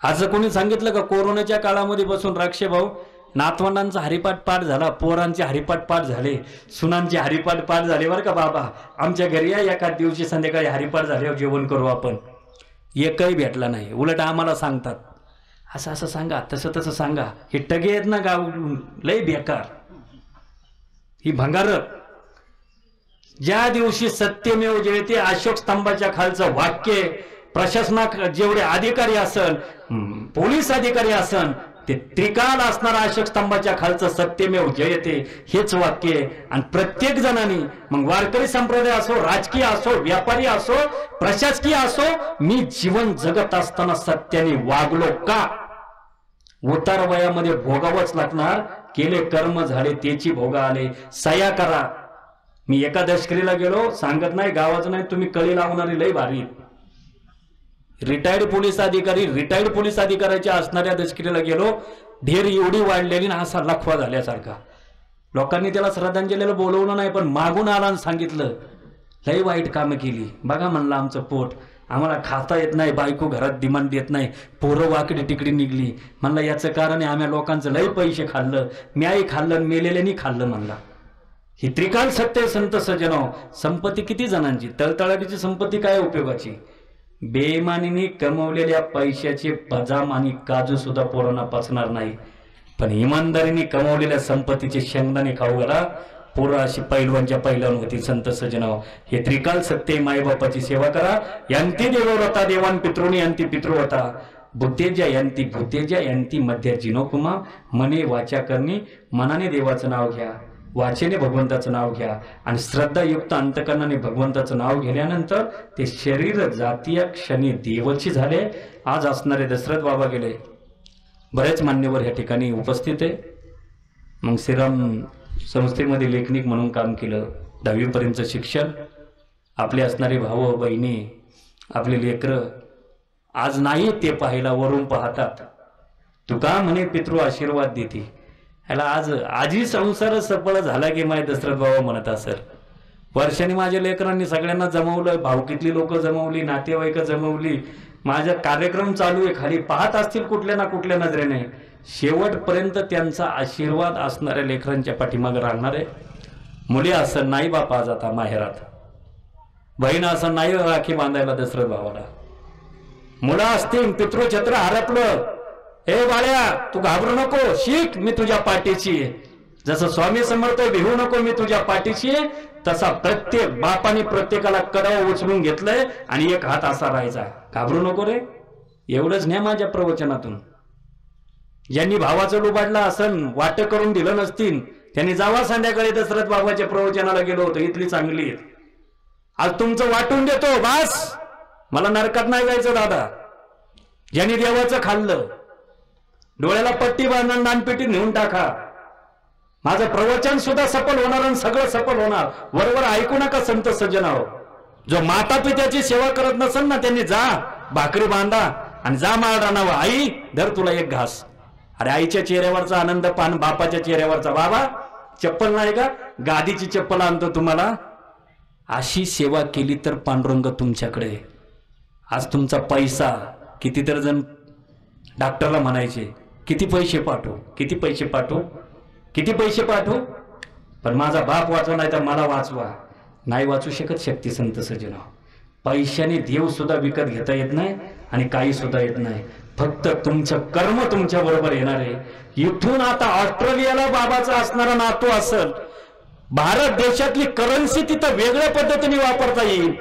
Speaker 1: आज कोणी सांगितलं का कोरोनाच्या काळामध्ये बसून राक्षे भाऊ नातवंडांचा हरिपाठ पाठ झाला, पोरांचे हरिपाठ पाठ झाले, सुनांचे हरिपाठ पाठ झाले बरं का बाबा, आमच्या घरी या एका दिवशी संध्याकाळी हरिपाठ झाल्यावर जेवण करू आपण. एकही भेटला नाही. उलट आम्हाला सांगतात असं असं सांगा, तसं तसं सांगा. हे टगे आहेत ना गाव, लय बेकार ही भंगार. ज्या दिवशी सत्यमेव जयते अशोक स्तंभाच्या खालचं वाक्य, प्रशासनात जेवढे अधिकारी असन, पोलीस अधिकारी असन, ते त्रिकाल असणारा अशोक स्तंभाच्या खालचं सत्यमेव जयते हेच वाक्य. आणि प्रत्येक जणांनी, मग वारकरी संप्रदाय असो, राजकीय असो, व्यापारी असो, प्रशासकीय असो, मी जीवन जगत असताना सत्याने वागलो का? उतार वयामध्ये भोगावंच लागणार. केले कर्म झाले त्याची भोगा आले. सया करा. मी एका दशकरीला गेलो, सांगत नाही गावाचं नाही, तुम्ही कळी लावणारी लय भारी. रिटायर्ड पोलीस अधिकाऱ्याच्या असणाऱ्या दशकरीला गेलो, ढेर एवढी वाढलेली ना असा लखवा झाल्यासारखा. लोकांनी त्याला श्रद्धांजलीला बोलवलं नाही, पण मागून आला आणि सांगितलं लय वाईट कामं केली. बघा म्हणलं आमचं पोट, आम्हाला खाता येत नाही, बायको घरात डिमांड देत नाही, पोरं वाकडी तिकडी निघली. म्हणलं याचं कारण आहे आम्ही लोकांचं लय पैसे खाल्लं, म्याही खाल्लं, मेलेल्यानी खाल्लं. म्हणला ही त्रिकाल सत्य संत सज्जनाव. संपत्ती किती जणांची, तळतळाटीची संपत्ती काय उपयोगाची? बेईमानीने कमवलेल्या पैशाचे बदाम आणि काजू सुद्धा पोरांना पचणार नाही, पण इमानदारीने कमवलेल्या संपत्तीचे शेंगदाणे खाऊ घाला. पोरं अशी पैलवानच्या पैलवान होती संत सज्जनाव. हे त्रिकाल सत्य. मायबापाची सेवा करा. यांती देवव्रता देवान पितृणी यांती पितृवता, बुद्धेज्या यांती भूतेज्या यांती मध्या जिनोकुमा. मने वाचा करणी, मनाने देवाचं नाव घ्या, वाचेने भगवंताचं नाव घ्या, आणि श्रद्धायुक्त अंतकरणाने भगवंताचं नाव घेण्यानंतर ते शरीर जातीय क्षणी देवची झाले. आज असणारे दशरथ बाबा गेले. बरेच मान्यवर या ठिकाणी उपस्थित आहे. मग श्रीराम संस्थेमध्ये लेखनिक म्हणून काम केलं. 10वी पर्यंतचं शिक्षण. आपले असणारे भाऊ बहिणी, आपले लेकरं आज नाही ते पाहायला, वरून पाहतात. तुका म्हणे पितृ आशीर्वाद देते. ह्याला आज आजी संसार सफळ झाला की माय दशरथ बाबा म्हणत असेल. वर्षांनी माझ्या लेकरांनी सगळ्यांना जमवलं, भावकीतली लोक जमवली, नातेवाईक जमवली. माझा कार्यक्रम चालू आहे, खाली पाहत असतील कुठल्या ना कुठल्या नजरेने. शेवटपर्यंत त्यांचा आशीर्वाद असणाऱ्या लेकरांच्या पाठीमागे राहणार आहे. मुली असं नाही बापा आज आता माहेरात. बहीण असं नाही राखी बांधायला दशरथ भावाला. मुलं असतील, पितृछत्र हरपलं, हे बाळ्या तू घाबरू नको, शिक, मी तुझ्या पाठीची आहे. जसं स्वामी समर्थ भिवू नको, मी तुझ्या पाठीची आहे, तसा प्रत्येक बापाने प्रत्येकाला कडाव उचलून घेतलंय आणि एक हात असा राहायचा, घाबरू नको रे. एवढंच नाही माझ्या प्रवचनातून. ज्यांनी भावाचं लुबाडला असन, वाट करून दिलं नसतील, त्यांनी जावा संध्याकाळी दशरथ बाबाच्या प्रवचनाला गेलो होतो, इथली चांगली आहे. आज तुमचं वाटून देतो, बस मला नरकात नाही जायचं दादा. ज्यांनी देवाचं खाल्लं, डोळ्याला पट्टी बांधून दानपेटीत नेऊन टाका. माझं प्रवचन सुद्धा सफल होणार आणि सगळं सफल होणार. वरवर ऐकू नका संत सज्जनाओ. जो माता पित्याची सेवा करत नसेल ना, त्यांनी जा भाकरी बांधा आणि जा माळ रानावं, आई धर तुला एक घास. अरे आईच्या चेहऱ्यावरचा आनंद पान बापाच्या चेहऱ्यावरचा, बाबा चप्पल नाही का, गादीची चप्पल आणतो तुम्हाला. अशी सेवा केली तर पांडुरंग तुमच्याकडे. आज तुमचा पैसा, कितीतरी जण डॉक्टरला म्हणायचे किती पैसे पाठवू, किती पैसे पाठवू, किती पैसे पाठवू, पण माझा बाप वाचवा नाही तर मला वाचवा. नाही वाचू शकत शक्ती संत सज्जना. पैशाने देव सुद्धा विकत घेता येत नाही आणि काही सुद्धा येत नाही. फक्त तुमचं कर्म तुमच्या बरोबर येणार आहे. इथून आता ऑस्ट्रेलियाला बाबाचा असणारा नातू असेल, भारत देशातली करन्सी तिथं वेगळ्या पद्धतीने वापरता येईल,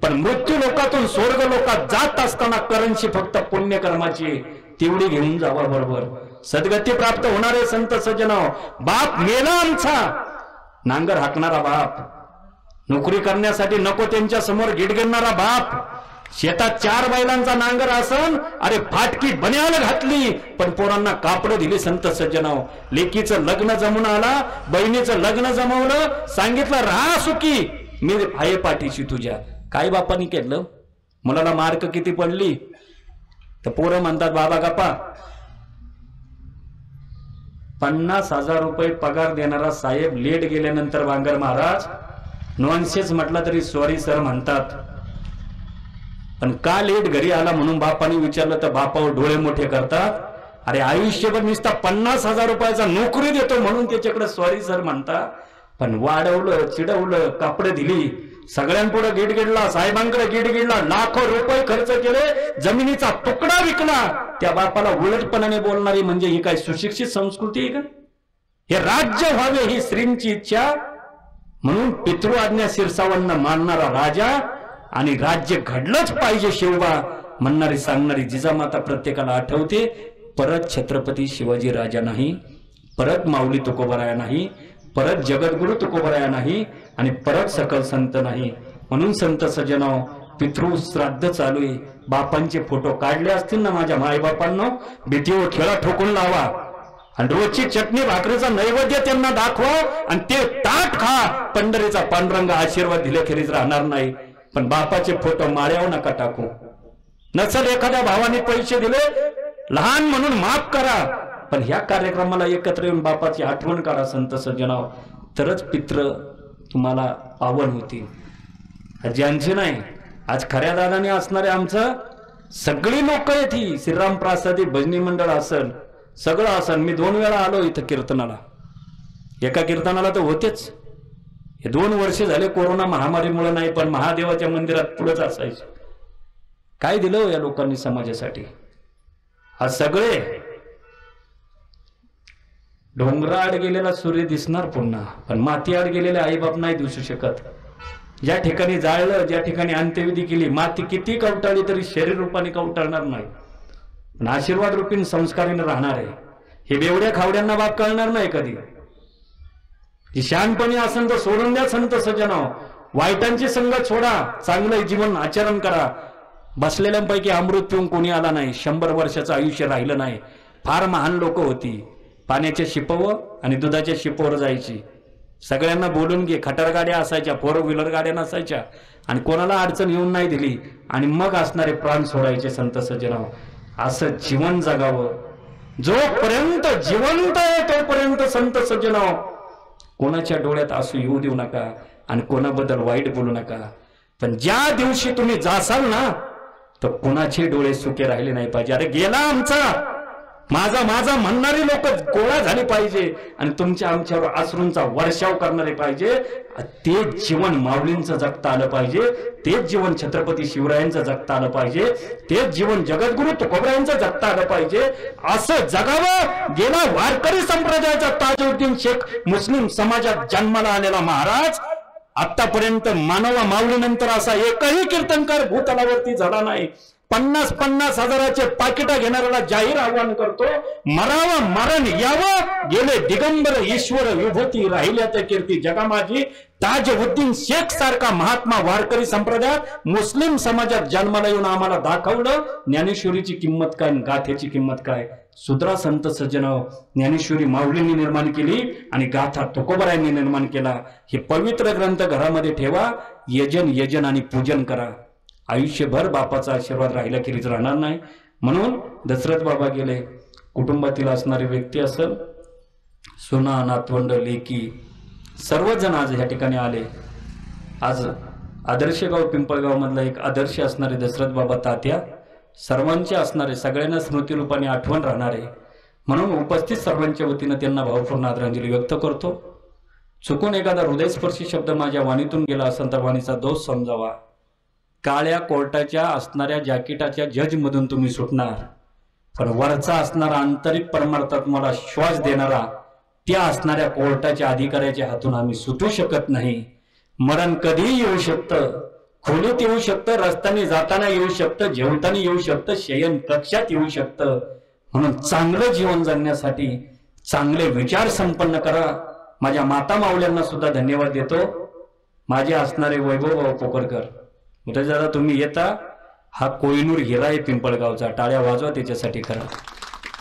Speaker 1: पण मृत्यू लोकातून स्वर्ग लोकात जात असताना करन्सी फक्त पुण्यकर्माची तेवढी घेऊन जावा बरोबर. सद्गती प्राप्त होणारे संत सज्जनाओ. बाप मेला आमचा, नांगर हाकणारा बाप, नोकरी करण्यासाठी नको त्यांच्या समोर गिडगिडणारा बाप, शेतात 4 बैलांचा नांगर असन, अरे फाटकी बन्याल घातली पण पोरांना कापड दिली संत सज्जनाओ. लेकीचं लग्न जमून आला, बहिणीचं लग्न जमवलं, सांगितलं राहा सुखी, मी आहे पाठीशी तुझ्या. काय बापानी केलं? मुलाला मार्क किती पडली तर पोरं म्हणतात बाबा गप्पा. 50,000 रुपये पगार देणारा साहेब लेट गेल्यानंतर वांगर महाराज नॉनसेन्स म्हटला तरी सॉरी सर म्हणतात. पण का लेट घरी आला म्हणून बापाने विचारलं तर बापावर डोळे मोठे करतात. अरे आयुष्यभर नुसता 50,000 रुपयाचा नोकरी देतो म्हणून त्याच्याकडे सॉरी सर म्हणतात. पण वाढवलं, चिडवलं, कापडे दिली, सगळ्यांपुढे गिडगिडला, साहेबांकडे गिडगिडला, लाखो रुपये खर्च केले, जमिनीचा तुकडा विकला. त्या बापाला उलटपणाने बोलणारी म्हणजे ही काय सुशिक्षित संस्कृती आहे का? हे राज्य व्हावे ही श्रींची इच्छा म्हणून पितृ आज्ञा शिरसावन्न मानणारा राजा आणि राज्य घडलंच पाहिजे शिवबा म्हणणारी सांगणारी जिजामाता प्रत्येकाला आठवते. परत छत्रपती शिवाजी राजा नाही, परत माऊली तुकोबराया नाही, परत जगद्गुरु तुकोबराया नाही आणि परत सकल संत नाही. म्हणून संत सज्जनाओ, पितृ श्राद्ध चालू आहे. बापांचे फोटो काढले असतील ना माझ्या मायबापांना, भीतीवर खेळा ठोकून लावा आणि रोजची चटणी भाकरीचा नैवेद्य त्यांना दाखवा आणि ते ताट खा. पंढरीचा पांडुरंग आशीर्वाद दिल्याखेरीज राहणार नाही. पण बापाचे फोटो माळ्यावर नका टाकू. नसल एखाद्या भावाने पैसे दिले लहान म्हणून माफ करा, पण ह्या कार्यक्रमाला एकत्र येऊन बापाची आठवण करा संत सज्जनाव, तरच पित्र तुम्हाला पावन होतील. ज्यांचे नाही, आज खऱ्या दादाने असणारे आमचं सगळी लोक आहेत. ही श्रीराम प्रासादी भजनी मंडळ असेल, सगळं असेल. मी 2 वेळा आलो इथं कीर्तनाला. एका कीर्तनाला तर होतेच. हे 2 वर्ष झाले कोरोना महामारीमुळे नाही, पण महादेवाच्या मंदिरात पुढेच असायचे. काय दिलं या लोकांनी समाजासाठी? आज सगळे डोंगराआड गेलेला सूर्य दिसणार पुन्हा, पण मातीआड गेलेले आईबाप नाही दिसू शकत. ज्या ठिकाणी जाळलं, ज्या ठिकाणी अंत्यविधी केली, माती किती कवटाळली तरी शरीर रूपाने कवटाळणार नाही, पण आशीर्वाद रूपीन संस्काराने राहणार आहे. हे बेवड्या खावड्यांना बाप कळणार नाही कधी. जी शहाणपणी असेल तर सोडून द्या संत सज्जनाओ. वाईटांची संगत सोडा, चांगलं जीवन आचरण करा. बसलेल्यांपैकी अमृत पिऊन कोणी आला नाही, 100 वर्षाचं आयुष्य राहिलं नाही. फार महान लोक होती, पाण्याच्या शिपवर आणि दुधाच्या शिपवर जायची. सगळ्यांना बोलून घे, खटार गाड्या असायच्या, 4 व्हीलर गाड्या नसायच्या आणि कोणाला अडचण येऊन नाही दिली आणि मग असणारे प्राण सोडायचे संत सज्जनाओ. असं जीवन जगावं. जोपर्यंत जिवंत आहे तोपर्यंत संत सज्जनाओ कोणाच्या डोळ्यात आसू येऊ देऊ नका आणि कोणाबद्दल वाईट बोलू नका. पण ज्या दिवशी तुम्ही जासाल ना तर कोणाचे डोळे सुके राहिले नाही पाहिजे. अरे गेला आमचा माझा माझा म्हणणारी लोक गोळा झाली पाहिजे आणि तुमच्या आमच्यावर अश्रूंचा वर्षाव करणारे पाहिजे. तेच जीवन माऊलींचं जगता आलं पाहिजे, तेच जीवन छत्रपती शिवरायांचं जगता आलं पाहिजे, तेच जीवन जगद्गुरु तुकोबरायांचं जगता आलं पाहिजे. असं जगावं गेला वारकरी संप्रदायाचा ताजुद्दीन शेख मुस्लिम समाजात जन्माला आलेला महाराज. आतापर्यंत मानवा माऊलीनंतर असा एकही कीर्तनकार भूतलावरती झाला नाही. 50-50 हजाराचे पाकिटा घेणाऱ्याला जाहीर आवाहन करतो, मरावं मरण यावं, गेले दिगंबर ईश्वर विभूती राहिल्या तर कीर्ती जगामाजी. ताजुद्दीन शेख सारखा महात्मा वारकरी संप्रदायात मुस्लिम समाजात जन्माला येऊन आम्हाला दाखवलं ज्ञानेश्वरीची किंमत काय, गाथेची किंमत काय. सुद्रा संत सज्जनाव, ज्ञानेश्वरी माऊलींनी निर्माण केली आणि गाथा तुकोबरायांनी निर्माण केला. हे पवित्र ग्रंथ घरामध्ये ठेवा, यजन यजन आणि पूजन करा. आयुष्यभर बापाचा आशीर्वाद राहिल्याखेरीज राहणार नाही. म्हणून दशरथ बाबा गेले, कुटुंबातील असणारी व्यक्ती असेल, सुना नातवंड लेकी सर्वजण आज ह्या ठिकाणी आले. आज आदर्शगाव पिंपळगाव मधला एक आदर्श असणारे दशरथ बाबा तात्या सर्वांचे असणारे, सगळ्यांना स्मृतिरूपाने आठवण राहणारे. म्हणून उपस्थित सर्वांच्या वतीनं त्यांना भावपूर्ण आदरांजली व्यक्त करतो. चुकून एखादा हृदयस्पर्शी शब्द माझ्या वाणीतून गेला असेल तर वाणीचा दोष समजावा. काळ्या कोर्टाच्या असणाऱ्या जॅकेटाच्या जज मधून तुम्ही सुटणार, पण वरचा असणारा आंतरिक परमार्थात मला श्वास देणारा त्या असणाऱ्या कोर्टाच्या अधिकाऱ्याच्या हातून आम्ही सुटू शकत नाही. मरण कधीही येऊ शकतं, खोलीत येऊ शकतं, रस्त्याने जाताना येऊ शकतं, जेवताना येऊ शकतं, शयन कक्षात येऊ शकतं. म्हणून चांगलं जीवन जगण्यासाठी चांगले विचार संपन्न करा. माझ्या माता माऊल्यांना सुद्धा धन्यवाद देतो. माझे असणारे वैभव पोकरकर, दादा तुम्ही येता, हा कोहिनूर हिरा आहे पिंपळगावचा, टाळ्या वाजवा त्याच्यासाठी करा.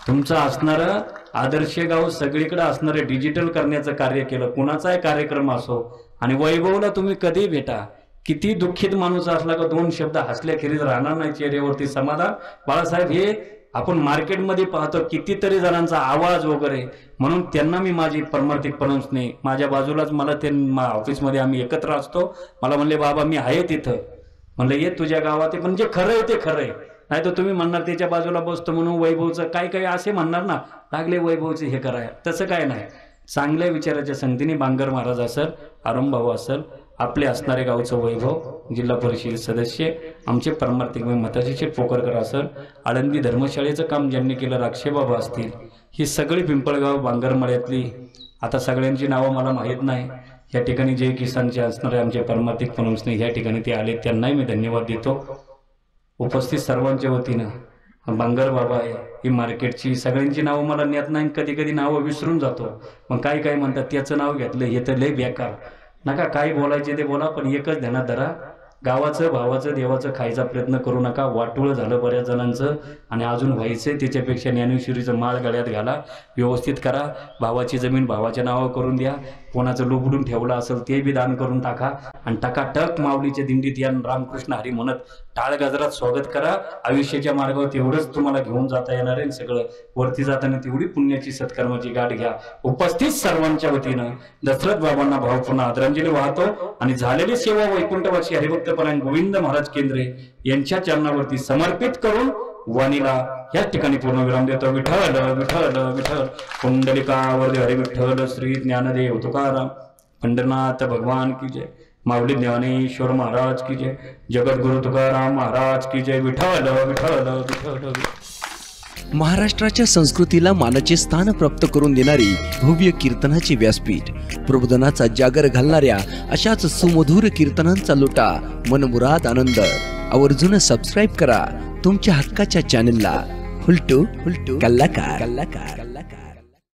Speaker 1: तुमचं असणारं आदर्श गाव सगळीकडे असणारे डिजिटल करण्याचं कार्य केलं, कुणाचाही कार्यक्रम असो. आणि वैभवला तुम्ही कधी भेटा, किती दुःखित माणूस असला का 2 शब्द हसल्याखेरीज राहणार नाही चेहऱ्यावरती समाधान. बाळासाहेब हे आपण मार्केटमध्ये पाहतो कितीतरी जणांचा आवाज वगैरे, म्हणून त्यांना मी माझी परमार्थिक प्रशंसा. माझ्या बाजूलाच मला ते ऑफिसमध्ये आम्ही एकत्र असतो, मला म्हणले बाबा मी आहे तिथं. म्हणलं ये तुझ्या गावात, म्हणजे खरं आहे ते खरं आहे. नाही तर तुम्ही म्हणणार त्याच्या बाजूला बसतो म्हणून वैभवचं काय काय असे म्हणणार ना, लागले वैभवचे हे कराय. तसं काय नाही. चांगल्या विचाराच्या संगतीने बांगर महाराज असेल, अरुण भाऊ असेल, आपले असणारे गावचं वैभव, जिल्हा परिषद सदस्य आमचे परमार्थिक मताचे शेठ पोकरकर असेल, आळंदी धर्मशाळेचं काम ज्यांनी केलं राक्षेबाबा असतील, ही सगळी पिंपळगाव बांगरमळ्यातली आता सगळ्यांची नावं मला माहीत नाही. या ठिकाणी जे किसानचे असणारे आमचे परमार्थिक प्रमुख या ठिकाणी ते आले, त्यांनाही मी धन्यवाद देतो. उपस्थित सर्वांच्या वतीनं बांगर बाबा आहे, ही मार्केटची सगळ्यांची नावं मला ज्ञात नाही, कधी कधी नावं विसरून जातो. मग काही काही म्हणतात त्याचं नाव घेतलं हे तर लय बेकार. नका काय बोलायचे ते बोला, पण एकच ध्यानात धरा, गावाचं भावाचं देवाचं खायचा प्रयत्न करू नका. वाटोळं झालं बऱ्याच जणांचं आणि अजून व्हायचंय. त्याच्यापेक्षा ज्ञानेश्वरीचं माळ गळ्यात घाला, व्यवस्थित करा. भावाची जमीन भावाच्या नावावर करून द्या. कोणाचं लुबडून ठेवलं असेल ते बी दान करून टाका आणि टकाटक माऊलीच्या दिंडीत या रामकृष्ण हरी म्हणत टाळ गजरात स्वागत करा. आयुष्याच्या मार्गावर तेवढंच तुम्हाला घेऊन जाता येणार आहे. सगळं वरती जाताना तेवढी पुण्याची सत्कर्माची गाठ घ्या. उपस्थित सर्वांच्या वतीनं दशरथ बाबांना भावपूर्ण आदरांजली वाहतो आणि झालेली सेवा वैकुंठवासी हरिभक्तपरायण गोविंद महाराज केंद्रे यांच्या चरणावरती समर्पित करून वाणीला या ठिकाणी पूर्ण विराम देतो. विठ्ठल विठ्ठल विठ्ठल कुंडलिकावरदे हरी विठ्ठल श्री ज्ञानदेव तुकाराम पंढरनाथ भगवान की जय. माऊली ज्ञानेश्वर महाराज की जय. जगद्गुरु तुकाराम महाराज की जय. विठ्ठल विठ्ठल विठ्ठल.
Speaker 2: महाराष्ट्राच्या संस्कृतीला मानाचे स्थान प्राप्त करून देणारी भव्य कीर्तनाचे व्यासपीठ, प्रबोधनाचा जागर घालणाऱ्या अशाच सुमधुर कीर्तनांचा लुटा, मनमुराद आनंद. आवर्जून सबस्क्राईब करा तुमच्या हक्काच्या चॅनलला. हुलटू कल्लाकार.